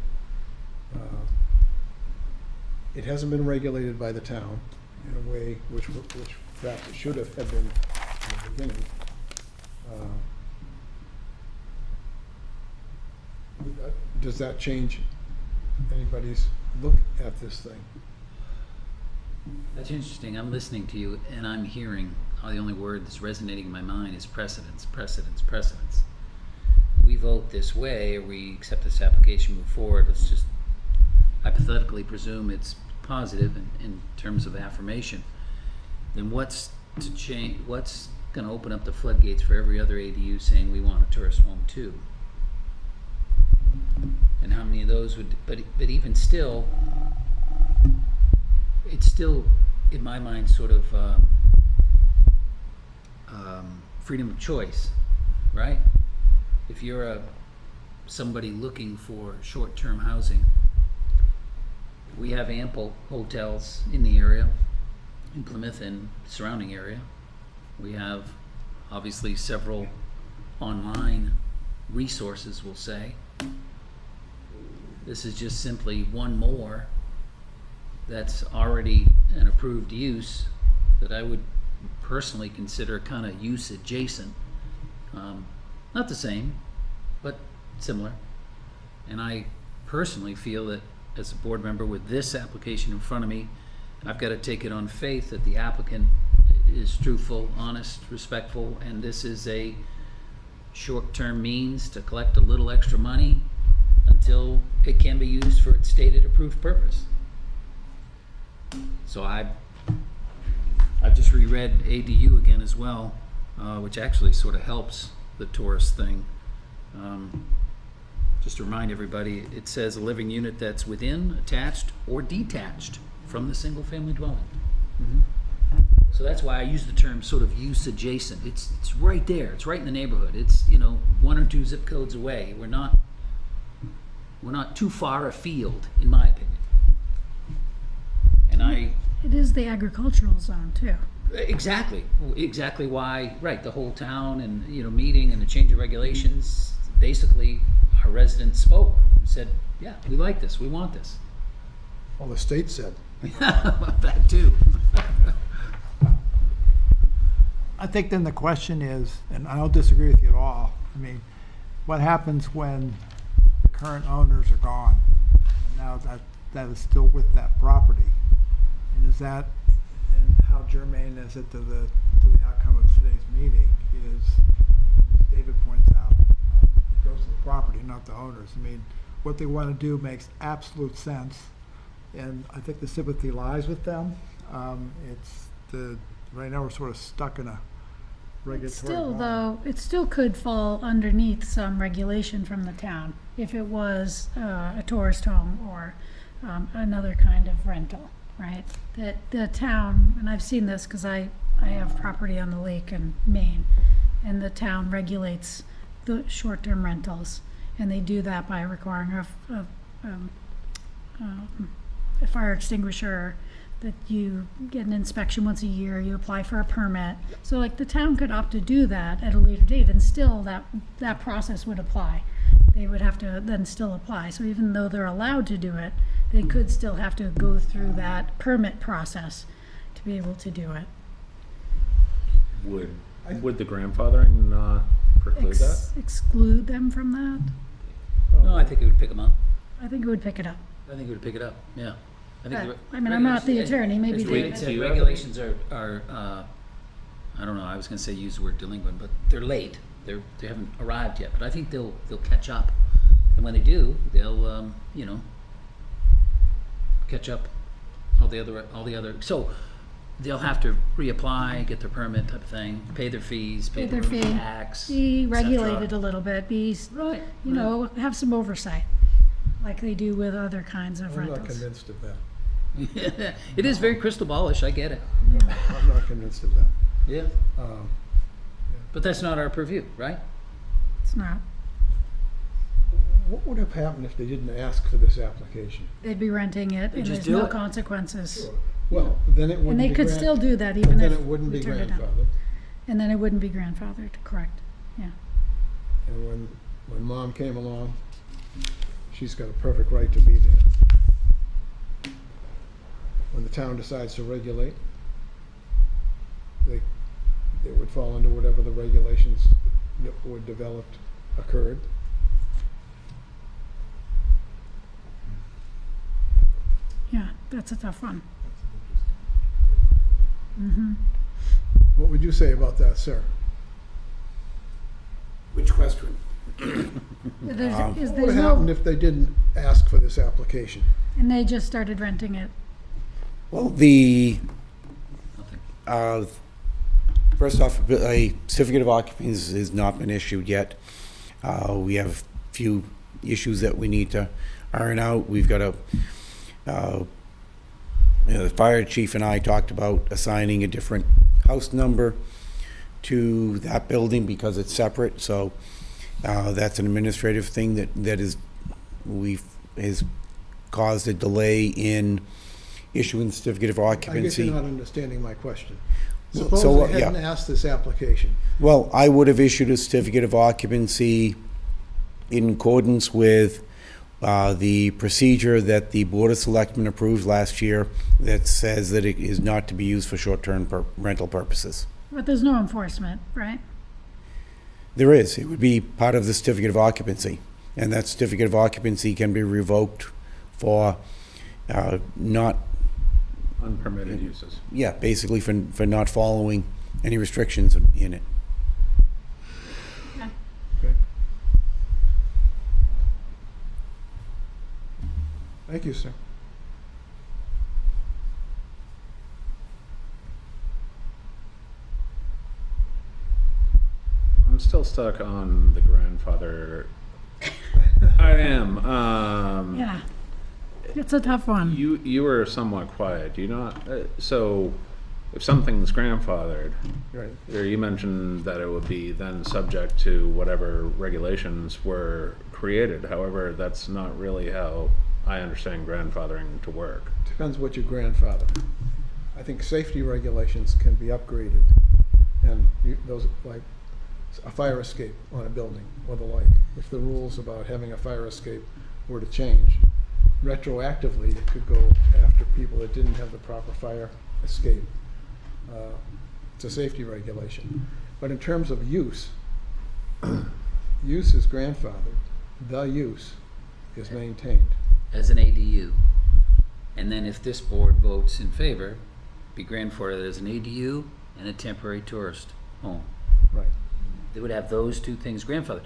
It hasn't been regulated by the town in a way which perhaps it should have been in the beginning. Does that change anybody's look at this thing? That's interesting. I'm listening to you and I'm hearing the only word that's resonating in my mind is precedence, precedence, precedence. We vote this way, or we accept this application, move forward. Let's just hypothetically presume it's positive in terms of affirmation. Then what's to change? What's going to open up the floodgates for every other ADU saying we want a tourist home too? And how many of those would, but even still, it's still, in my mind, sort of freedom of choice, right? If you're somebody looking for short-term housing, we have ample hotels in the area, in Plymouth and surrounding area. We have obviously several online resources, we'll say. This is just simply one more that's already an approved use that I would personally consider kind of use adjacent. Not the same, but similar. And I personally feel that as a board member with this application in front of me, I've got to take it on faith that the applicant is truthful, honest, respectful, and this is a short-term means to collect a little extra money until it can be used for its stated approved purpose. So I've just reread ADU again as well, which actually sort of helps the tourist thing. Just to remind everybody, it says a living unit that's within, attached, or detached from the single-family dwelling. So that's why I use the term sort of use adjacent. It's right there. It's right in the neighborhood. It's, 1 or 2 zip codes away. We're not too far afield, in my opinion. And It is the agricultural zone too. exactly why, right, the whole town and, meeting and the change of regulations, basically our residents spoke and said, yeah, we like this, we want this. Well, the state said. That too. I think then the question is, and I don't disagree with you at all, I mean, what happens when the current owners are gone? Now that is still with that property. And is that, and how germane is it to the outcome of today's meeting is, as David points out, it goes to the property, not the owners. I mean, what they want to do makes absolute sense, and I think the sympathy lies with them. Right now we're sort of stuck in a regulatory Still, bind. though, it still could fall underneath some regulation from the town if it was a tourist home or another kind of rental, right? That the town, and I've seen this because I have property on the lake in Maine, and the town regulates the short-term rentals, and they do that by requiring a fire extinguisher, that you get an inspection once a year, you apply for a permit. So like the town could opt to do that at a later date and still that process would apply. They would have to then still apply. So even though they're allowed to do it, they could still have to go through that permit process to be able to do it. Would the grandfathering not preclude that? Exclude them from that? No, I think it would pick them up. I think it would pick it up. I think it would pick it up, yeah. But, I mean, I'm not the attorney, maybe David. The regulations are, I don't know, I was gonna say use the word delinquent, but they're late. They haven't arrived yet, but I think they'll catch up. And when they do, they'll, catch up all the other, so they'll have to reapply, get their permit type of thing, pay their fees, pay their fee, tax, be et cetera. regulated a little bit, Right. have some oversight, like they do with other kinds of I'm not rentals. convinced of that. It is very crystal ballish, I get it. I'm not convinced of that. Yeah. But that's not our purview, right? It's not. What would have happened if they didn't ask for this application? They'd be renting it, and just there's do no it. consequences. Well, then it wouldn't be And they could still do that even then if it wouldn't we be turned it down. grandfathered. And then it wouldn't be grandfathered, correct, yeah. And when mom came along, she's got a perfect right to be there. When the town decides to regulate, they would fall under whatever the regulations that were developed occurred. Yeah, that's a tough one. What would you say about that, sir? Which question? There's What would there's have happened no, if they didn't ask for this application? and they just started renting it. Well, the, Nothing. first off, a certificate of occupancy has not been issued yet. We have a few issues that we need to iron out. We've got the fire chief and I talked about assigning a different house number to that building because it's separate, so that's an administrative thing that has caused a delay in issuing the certificate of I guess occupancy. you're not understanding my question. Well, Suppose so, they hadn't asked this application. Well, I would have issued a certificate of occupancy in accordance with the procedure that the Board of Selectmen approved last year that says that it is not to be used for short-term rental purposes. But there's no enforcement, right? There is. It would be part of the certificate of occupancy. And that certificate of occupancy can be revoked for not, Unpermitted uses. yeah, basically for not following any restrictions in it. Okay. Thank you, sir. I'm still stuck on the grandfather. I am. Yeah. It's a tough one. You were somewhat quiet. Do you not? So, if something's grandfathered, Right. or you mentioned that it would be then subject to whatever regulations were created. However, that's not really how I understand grandfathering to work. Depends what your grandfather. I think safety regulations can be upgraded, and those, like a fire escape on a building or the like. If the rules about having a fire escape were to change, retroactively, it could go after people that didn't have the proper fire escape. It's a safety regulation. But in terms of use, use is grandfathered. The use is maintained. As an ADU. And then if this board votes in favor, be grandfathered as an ADU and a temporary tourist home. Right. They would have those two things grandfathered.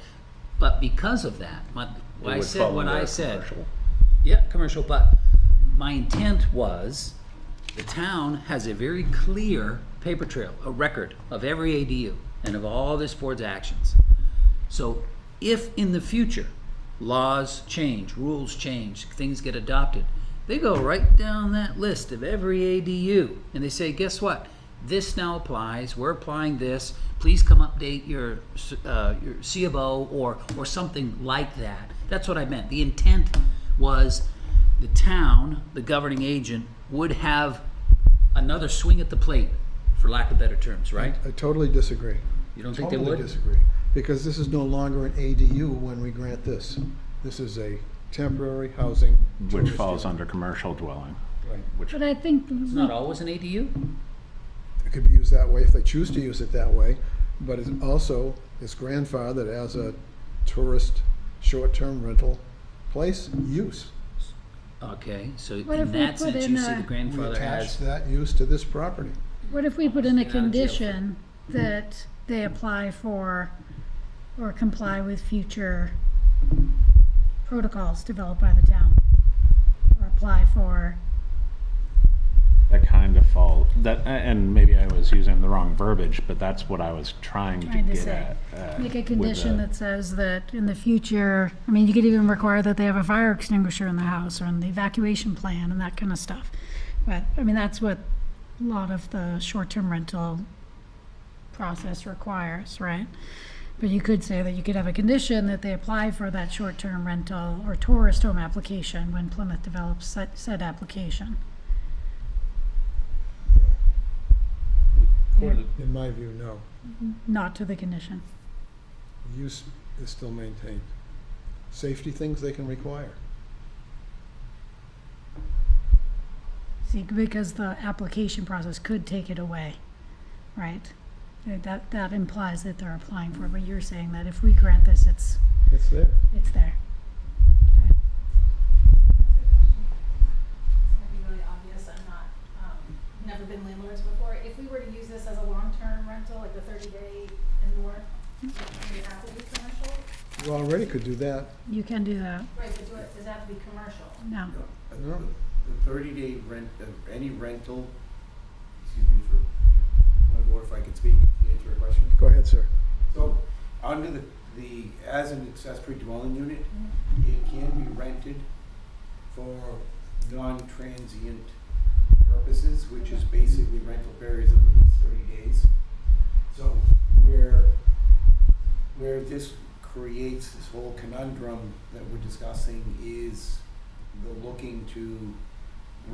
But because of that, It I would said fall what under I said. commercial. Yeah, commercial, but my intent was the town has a very clear paper trail, a record of every ADU and of all this board's actions. So if in the future laws change, rules change, things get adopted, they go right down that list of every ADU and they say, guess what? This now applies, we're applying this, please come update your C of O or something like that. That's what I meant. The intent was the town, the governing agent, would have another swing at the plate, for lack of better terms, right? I totally disagree. You don't think they Totally would? disagree. Because this is no longer an ADU when we grant this. This is a temporary housing. Which tourist falls unit. under commercial dwelling. Right. Which, But I think, It's not always an ADU? It could be used that way if they choose to use it that way, but it's also, it's grandfathered as a tourist, short-term rental place use. Okay, so What if in we that put sense, in you see a- the We grandfather attach has, that use to this property. what if we put in a Get out of jail free. condition that they apply for or comply with future protocols developed by the town? Or apply for, that kind of fall, and maybe I was using the wrong verbiage, but that's what I was trying to trying to get say, at. make a with condition the- that says that in the future, I mean, you could even require that they have a fire extinguisher in the house or in the evacuation plan and that kind of stuff. But, I mean, that's what a lot of the short-term rental process requires, right? But you could say that you could have a condition that they apply for that short-term rental or tourist home application when Plymouth develops said application. In my view, no. Not to the condition. Use is still maintained. Safety things they can require. See, because the application process could take it away, right? That implies that they're applying for it, but you're saying that if we grant this, it's It's there. there. It's gonna be really obvious, I'm not, never been landlords before. If we were to use this as a long-term rental, like the 30-day and more, would it have to be commercial? You already could do that. You can do that. Right, but does it have to be commercial? No. No. The 30-day rent, any rental, excuse me for, or if I could speak, to answer your question. Go ahead, sir. So, under the as an accessory dwelling unit, it can be rented for non-transient purposes, which is basically rental periods of at least 30 days. So where this creates this whole conundrum that we're discussing is the looking to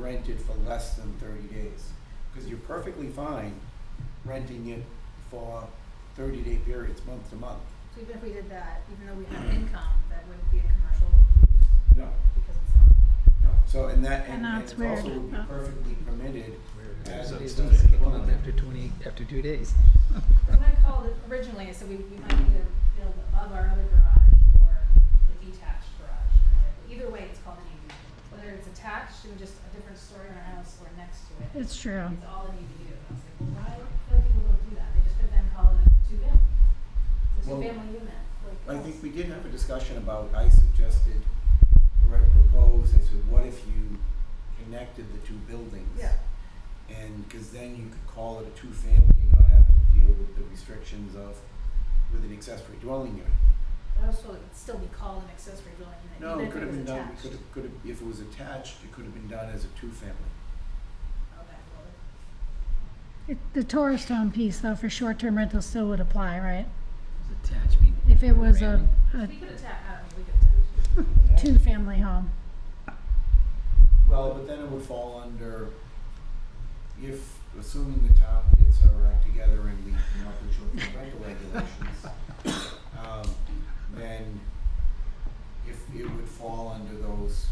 rent it for less than 30 days. Because you're perfectly fine renting it for 30-day periods, month to month. So even if we did that, even though we have income, that wouldn't be a commercial use No, because it's not. no. So, and that, And and that's it also weird. would be perfectly permitted as a It's accessory kick 'em dwelling out unit. after 2 days. When I called it originally, I said we might either build above our other garage or a detached garage. Either way, it's called an ADU. Whether it's attached and just a different story in our house or next to it, It's true. it's all an ADU. And I was like, well, why? I feel like people don't do that. They just could then call it a two-family. It's a Well, two-family unit. I think we did have a discussion about, I suggested, or I proposed, I said, what if you connected the two buildings? Yeah. And, cause then you could call it a two-family and not have to deal with the restrictions of, with an accessory dwelling unit. But I was told it would still be called an accessory dwelling unit, No, even it if could it have was been done, attached. if it was attached, it could have been done as a two-family. Okay, well, The tourist home piece, though, for short-term rental still would apply, right? It's attached, meaning. If it was a we could attach, I don't know, we could attach. two-family home. Well, but then it would fall under, if, assuming the town gets our act together and we come up with short-term rental regulations, then if it would fall under those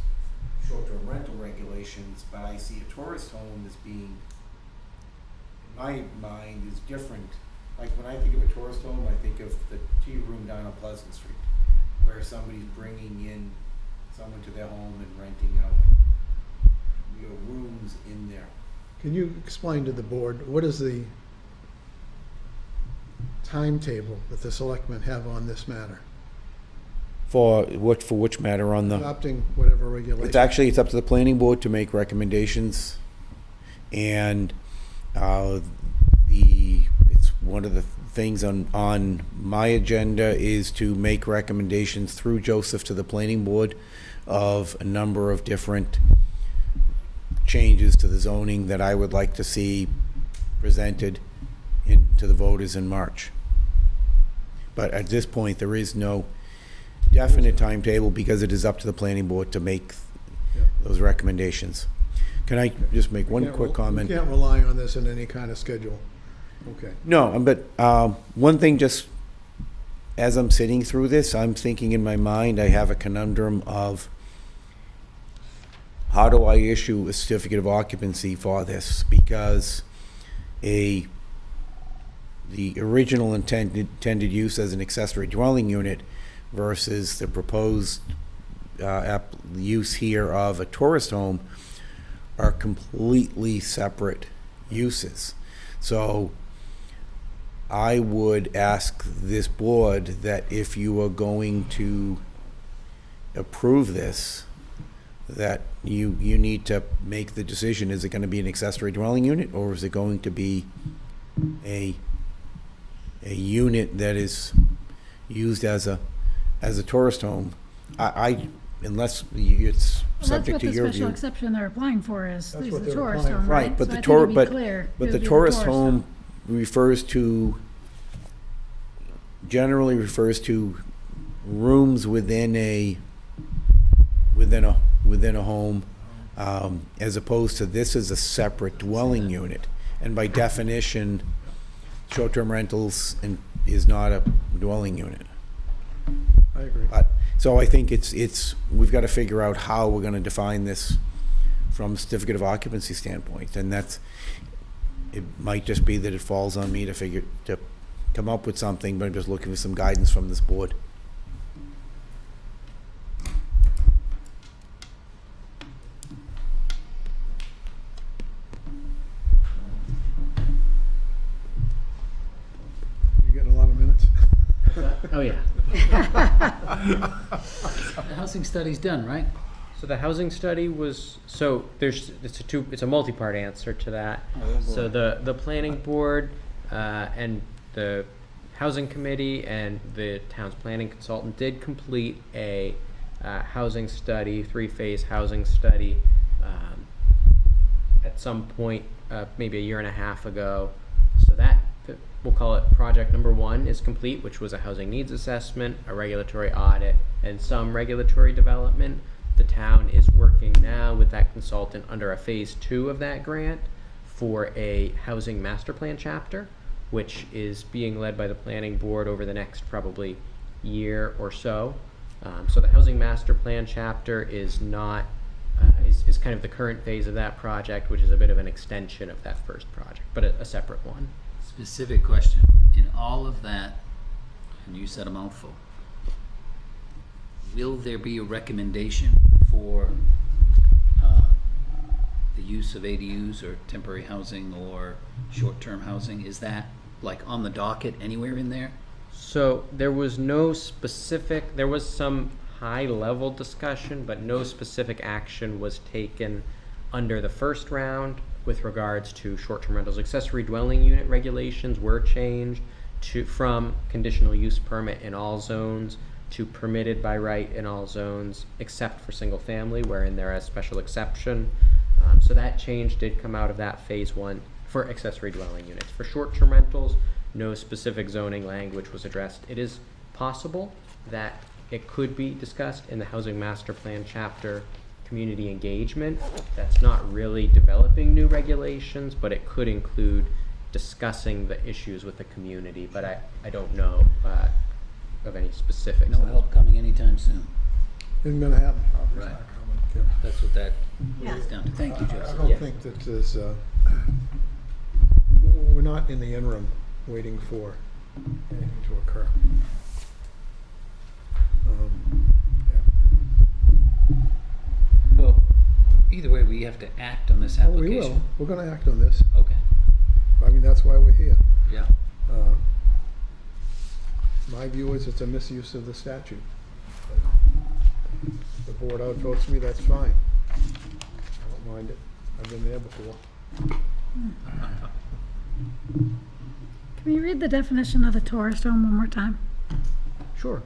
short-term rental regulations, but I see a tourist home as being, in my mind, is different. Like when I think of a tourist home, I think of the tea room down on Pleasant Street, where somebody's bringing in someone to their home and renting out, rooms in there. Can you explain to the board, what is the timetable that the selectmen have on this matter? For which matter on the? Adopting whatever regulation. It's up to the planning board to make recommendations. And, it's one of the things on my agenda is to make recommendations through Joseph to the planning board of a number of different changes to the zoning that I would like to see presented to the voters in March. But at this point, there is no definite timetable because it is up to the planning board to make Yeah. those recommendations. Can I just make one Can't quick re- comment? You can't rely on this in any kind of schedule. Okay. No, but one thing, just as I'm sitting through this, I'm thinking in my mind, I have a conundrum of how do I issue a certificate of occupancy for this? Because the original intended use as an accessory dwelling unit versus the proposed use here of a tourist home are completely separate uses. So I would ask this board that if you are going to approve this, that you need to make the decision, is it going to be an accessory dwelling unit or is it going to be a unit that is used as a tourist home? Unless it's subject to your Well, that's what the special view. exception they're applying for is That's is what the they're tourist applying home, for. right? Right, but So the I think tour, it'd be but clear. It the would be tourist home refers to, generally refers to rooms within a home, as opposed to this is a separate dwelling unit. And by definition, short-term rentals is not a dwelling unit. I agree. So I think we've got to figure out how we're going to define this from a certificate of occupancy standpoint. And it might just be that it falls on me to come up with something, but I'm just looking for some guidance from this board. You getting a lot of minutes? Oh, yeah. The housing study's done, right? So the housing study was, so it's a multi-part answer to that. So the planning board, and the housing committee and the town's planning consultant did complete a housing study, 3-phase housing study, at some point, maybe a year and a half ago. So that, we'll call it project number 1 is complete, which was a housing needs assessment, a regulatory audit, and some regulatory development. The town is working now with that consultant under a phase 2 of that grant for a housing master plan chapter, which is being led by the planning board over the next probably year or so. So the housing master plan chapter is not, is kind of the current phase of that project, which is a bit of an extension of that first project, but a separate one. Specific question. In all of that, and you said a mouthful, will there be a recommendation for the use of ADUs or temporary housing or short-term housing? Is that like on the docket anywhere in there? So there was no specific, there was some high-level discussion, but no specific action was taken under the first round with regards to short-term rentals. Accessory dwelling unit regulations were changed from conditional use permit in all zones to permitted by right in all zones, except for single family, wherein there is special exception. So that change did come out of that phase 1 for accessory dwelling units. For short-term rentals, no specific zoning language was addressed. It is possible that it could be discussed in the housing master plan chapter community engagement. That's not really developing new regulations, but it could include discussing the issues with the community. But I don't know of any specifics. No help coming anytime soon. Isn't gonna happen. Right. Yeah. That's what that Yeah. is down to. Thank you, I Joseph. don't Yeah. think that there's, we're not in the interim waiting for anything to occur. Yeah. Well, either way, we have to act on this Oh, we application. will. We're gonna act on this. Okay, I mean, that's why we're here. yeah. My view is it's a misuse of the statute. If the board outvotes me, that's fine. I don't mind it. I've been there before. Can we read the definition of the tourist home one more time? Sure.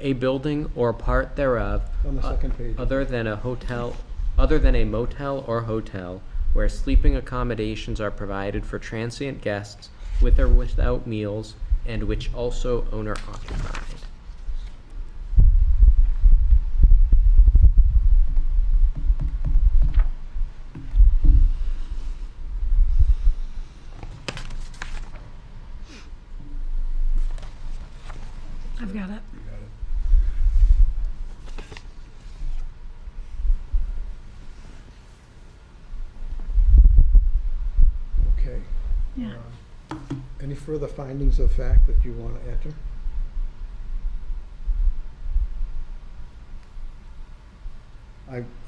A building or part thereof On the second page. other than a motel or hotel where sleeping accommodations are provided for transient guests with or without meals and which also owner occupied. I've got it. You got it. Okay. Yeah. Any further findings of fact that you want to enter?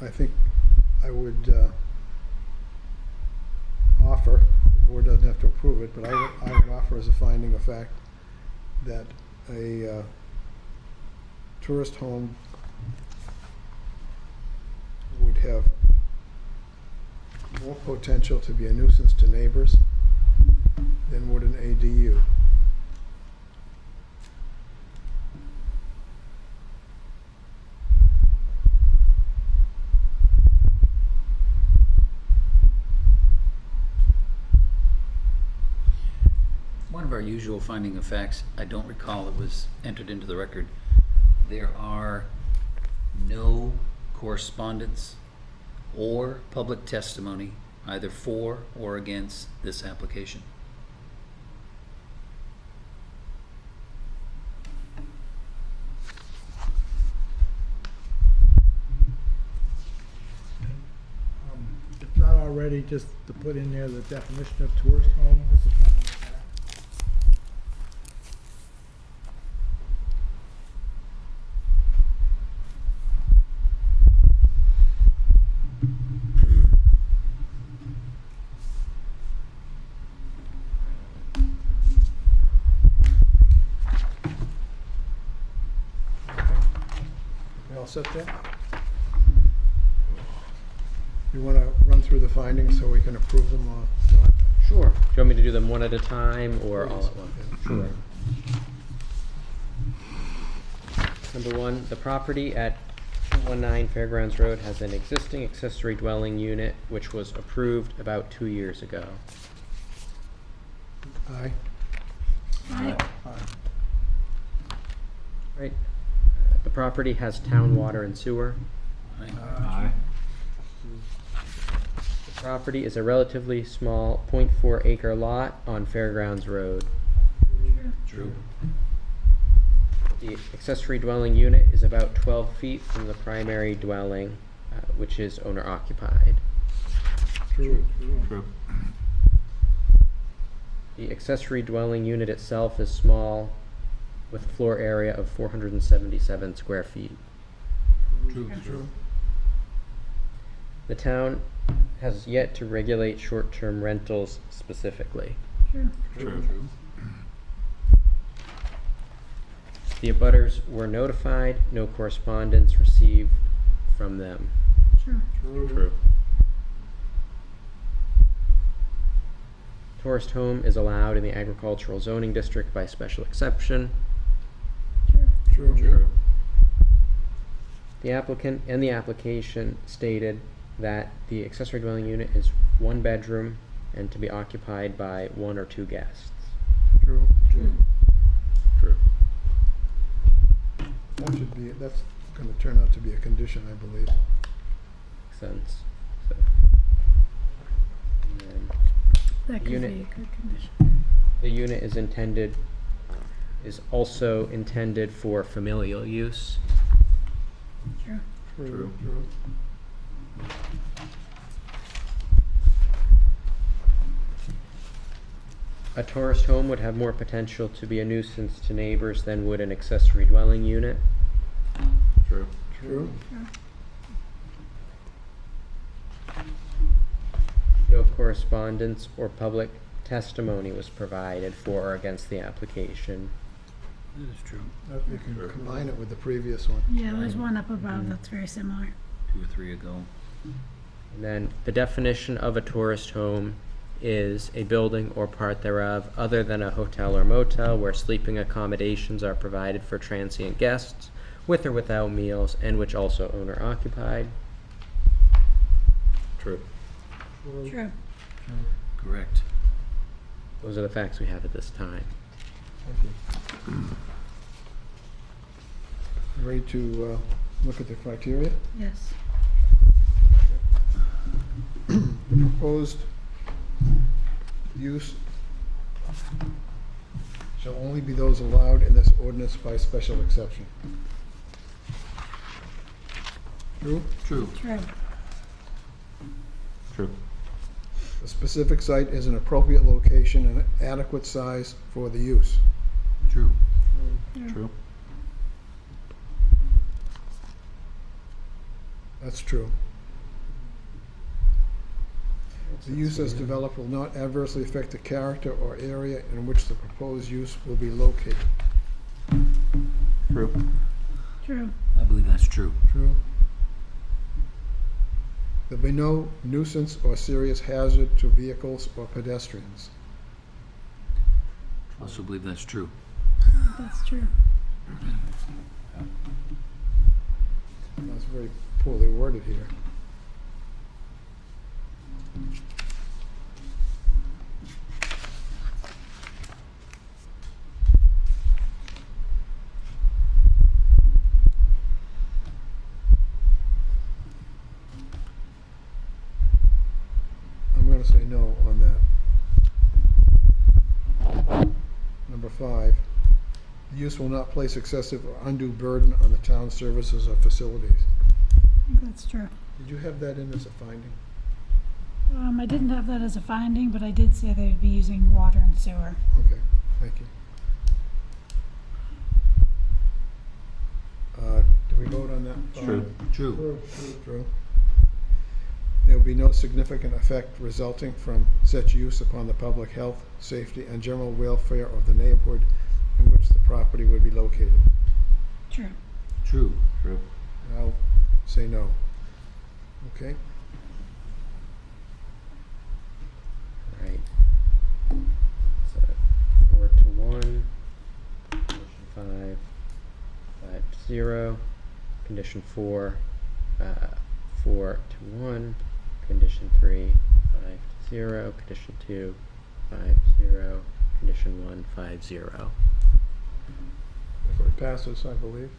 I think I would offer, the board doesn't have to approve it, but I would offer as a finding of fact that a tourist home would have more potential to be a nuisance to neighbors than would an ADU. One of our usual finding of facts, I don't recall it was entered into the record. There are no correspondence or public testimony either for or against this application. If not already, just to put in there the definition of tourist home as a finding of fact. You all set there? You want to run through the findings so we can approve them or not? Sure. Do you want me to do them one at a time or all at once? Sure. Number one, the property at 219 Fairgrounds Road has an existing accessory dwelling unit which was approved about 2 years ago. Aye. Aye. Right. The property has town water and sewer. Aye. The property is a relatively small 0.4 acre lot on Fairgrounds Road. True. The accessory dwelling unit is about 12 feet from the primary dwelling, which is owner occupied. True. True. The accessory dwelling unit itself is small, with a floor area of 477 square feet. True. The town has yet to regulate short-term rentals specifically. True. True. The abutters were notified, no correspondence received from them. True. True. Tourist home is allowed in the agricultural zoning district by special exception. True. The applicant and the application stated that the accessory dwelling unit is 1 bedroom and to be occupied by 1 or 2 guests. True. True. That's gonna turn out to be a condition, I believe. Makes sense. So, and then That could Unit. be a good condition. the unit is also intended for familial use. True. True. A tourist home would have more potential to be a nuisance to neighbors than would an accessory dwelling unit. True. True. No correspondence or public testimony was provided for or against the application. That is true. You can combine it with the previous one. Yeah, there's one up above that's very similar. 2 or 3 ago. And then the definition of a tourist home is a building or part thereof other than a hotel or motel where sleeping accommodations are provided for transient guests with or without meals and which also owner occupied. True. True. Correct. Those are the facts we have at this time. Thank you. Ready to look at the criteria? Yes. The proposed use shall only be those allowed in this ordinance by special exception. True? True. True. True. The specific site is an appropriate location and adequate size for the use. True. True. That's true. The use as developed will not adversely affect the character or area in which the proposed use will be located. True. True. I believe that's true. True. There'll be no nuisance or serious hazard to vehicles or pedestrians. Also believe that's true. That's true. That's very poorly worded here. I'm gonna say no on that. Number 5, the use will not place excessive or undue burden on the town's services or facilities. I think that's true. Did you have that in as a finding? I didn't have that as a finding, but I did say they'd be using water and sewer. Okay, thank you. Do we vote on that? True. True. True. There will be no significant effect resulting from such use upon the public health, safety, and general welfare of the neighborhood in which the property would be located. True. True. True. I'll say no. Okay? Right. So 4-1. 0. Condition 4, 4 to 1. Condition 3, 5 to 0. Condition 2, 5 0. Condition 1, 5 0. If it passes, I believe.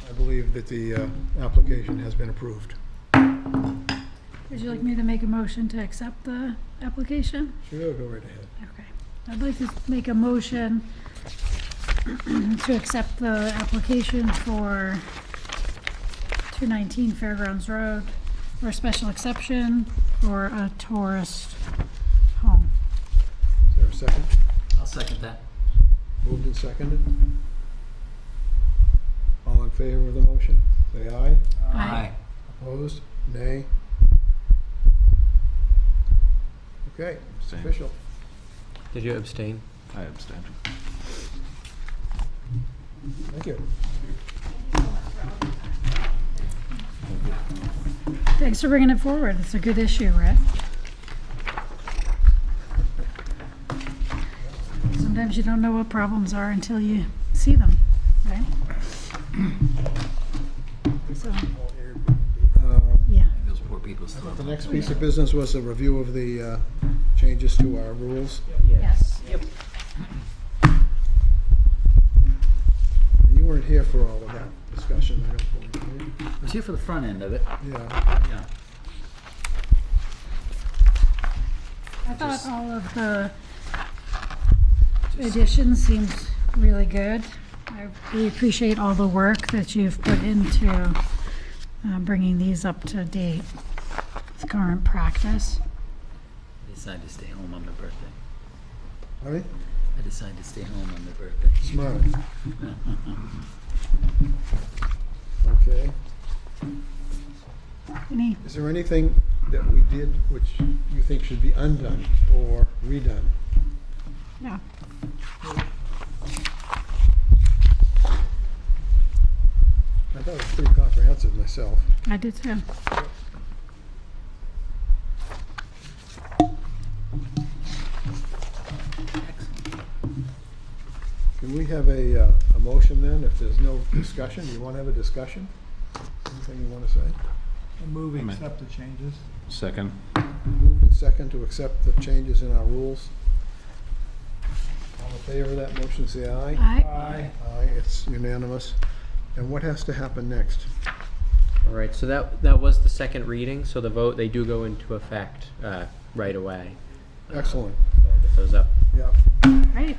I believe that the application has been approved. Would you like me to make a motion to accept the application? Sure, go right ahead. Okay. I'd like to make a motion to accept the application for 219 Fairgrounds Road for a special exception for a tourist home. Is there a second? I'll second that. Moved and seconded. All in favor of the motion, say aye. Aye. Opposed? Nay? Okay, it's Abstain. official. Did you abstain? I abstained. Thank you. Thanks for bringing it forward. It's a good issue, Rick. Sometimes you don't know what problems are until you see them, right? So, yeah. Those poor people still have. The next piece of business was a review of the changes to our rules. Yes. You weren't here for all of that discussion, I don't believe. I was here for the front end of it. Yeah, Yeah. I thought all of the additions seemed really good. I really appreciate all the work that you've put into bringing these up to date with current practice. I decided to stay home on my birthday. I mean, I decided to stay home on my birthday. smart. Okay. Any, Is there anything that we did which you think should be undone or redone? no, I thought it was pretty comprehensive myself. I did too. Can we have a motion then, if there's no discussion? Do you want to have a discussion? Anything you want to say? I move we Amen. accept the changes. Second. Moved and second to accept the changes in our rules. All in favor of that motion, say aye. Aye. Aye, it's unanimous. And what has to happen next? All right, so that was the second reading, so the vote, they do go into effect right away. Excellent. So I'll get those up. Yeah, Right.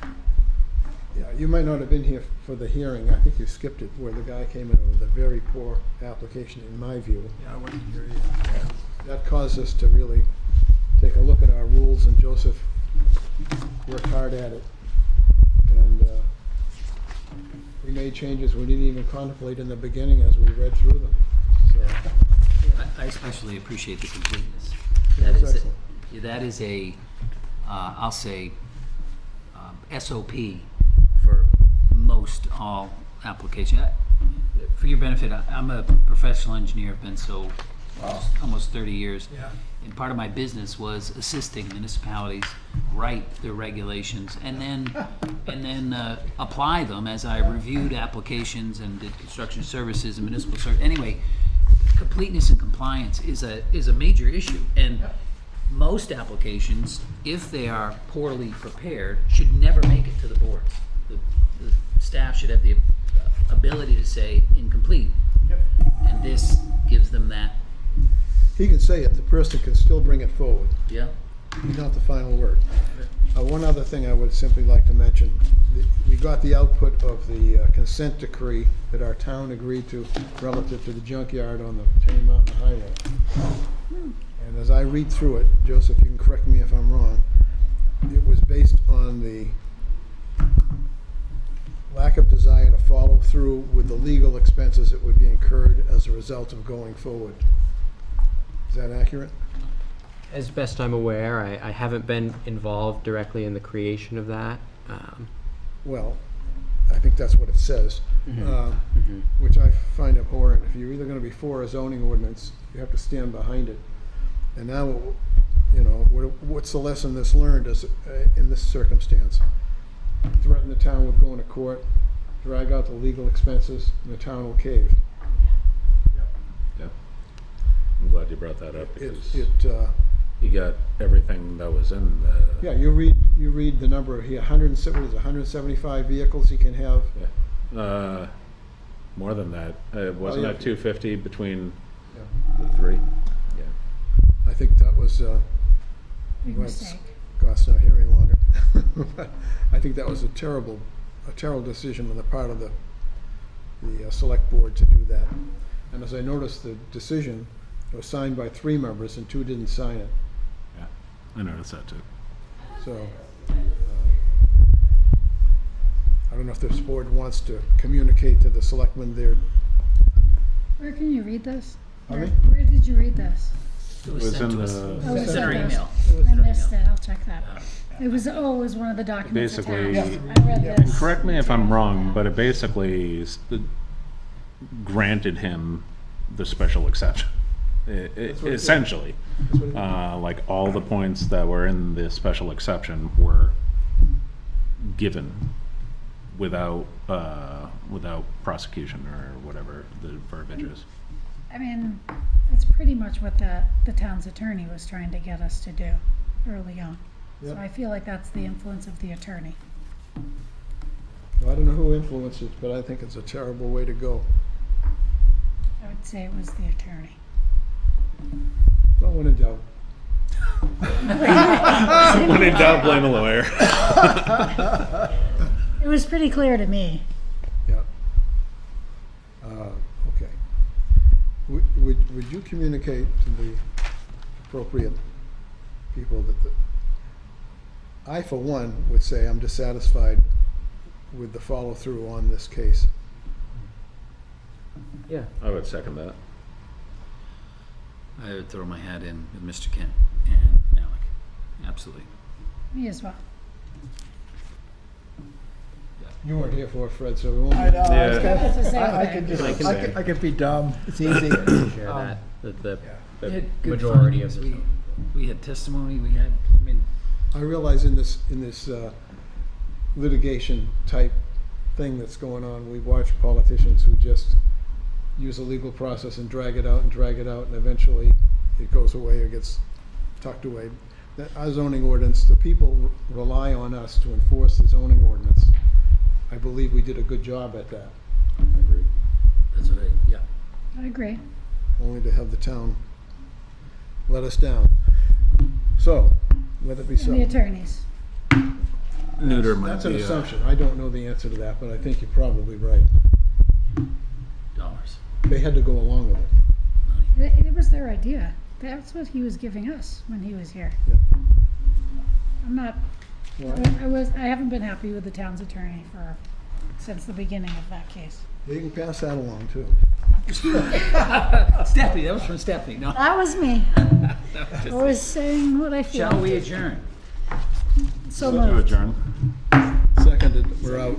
yeah, you might not have been here for the hearing. I think you skipped it, where the guy came in with a very poor application, in my view. Yeah, I wasn't here yet. That caused us to really take a look at our rules, and Joseph worked hard at it. And we made changes we didn't even contemplate in the beginning as we read through them. So, I especially appreciate the completeness. Yeah, That that's is, excellent. that is a, I'll say, SOP for most all application. For your benefit, I'm a professional engineer, I've been so almost 30 years. Yeah. And part of my business was assisting municipalities write their regulations and then apply them as I reviewed applications and did construction services and municipal service. Anyway, completeness and compliance is a major issue. And most applications, if they are poorly prepared, should never make it to the boards. The staff should have the ability to say incomplete. And this gives them that, he can say it, the person can still bring it forward. yeah. He's not the final word. One other thing I would simply like to mention, we got the output of the consent decree that our town agreed to relative to the junkyard on the Tenny Mountain Highway. And as I read through it, Joseph, you can correct me if I'm wrong, it was based on the lack of desire to follow through with the legal expenses that would be incurred as a result of going forward. Is that accurate? As best I'm aware, I haven't been involved directly in the creation of that. Well, I think that's what it says, which I find abhorrent. If you're either going to be for a zoning ordinance, you have to stand behind it. And now, you know, what's the lesson that's learned as, in this circumstance? threaten the town with going to court, drag out the legal expenses, and the town will cave. Yeah. I'm glad you brought that up It, because you got everything that was in the. yeah, you read the number here, 175 vehicles he can have. Yeah. More than that. Wasn't yeah. that 250 between Yeah. the three? Yeah. I think that was, Big well, mistake. God's not here any longer. But I think that was a terrible decision on the part of the select board to do that. And as I noticed, the decision was signed by 3 members and 2 didn't sign it. Yeah, I noticed that too. So, I don't know if this board wants to communicate to the selectmen their, Where can you read this? Pardon Where did you read this? It was sent in to us. the- Oh, It's in our sent to us. email. I missed it, I'll check that. It was one of the documents Basically- attached. I read And this. correct me if I'm wrong, but it basically granted him the special exception. what it did. Essentially, that's what it- like all the points that were in the special exception were given without prosecution or whatever the verbiage is. I mean, it's pretty much what the town's attorney was trying to get us to do early on. So Yep. I feel like that's the influence of the attorney. Well, I don't know who influenced it, but I think it's a terrible way to go. I would say it was the attorney. Well, when in doubt. When in doubt, blame a lawyer. It was pretty clear to me. Yeah. Okay. Would you communicate to the appropriate people that I, for one, would say I'm dissatisfied with the follow-through on this case. Yeah. I would second that. I would throw my hat in with Mr. Kent and Alec. Absolutely. Me as well. You weren't here for it, Fred, so we won't. I know, I was Yeah. gonna- It's the same I thing. could just, I can I could, I could be dumb, it's easy. Share that, the We had good majority of findings. the. We had testimony, we had, I mean, I realize in this litigation type thing that's going on, we watch politicians who just use a legal process and drag it out, and eventually it goes away or gets tucked away. Our zoning ordinance, the people rely on us to enforce the zoning ordinance. I believe we did a good job at that, I agree. that's what yeah. I agree. only to have the town let us down. So, let it be so. And the attorneys. Neuter might That's an be assumption. I don't know the answer to that, but I think you're probably right. Dollars. They had to go along with it. It was their idea. That's what he was giving us when he was here. Yeah. I'm not, Well, I haven't been happy with the town's attorney since the beginning of that case. you can pass that along too. Stephanie, that was from Stephanie, no? That was me. Always saying what I feel. Shall we adjourn? So To moved. adjourn. Seconded, we're out.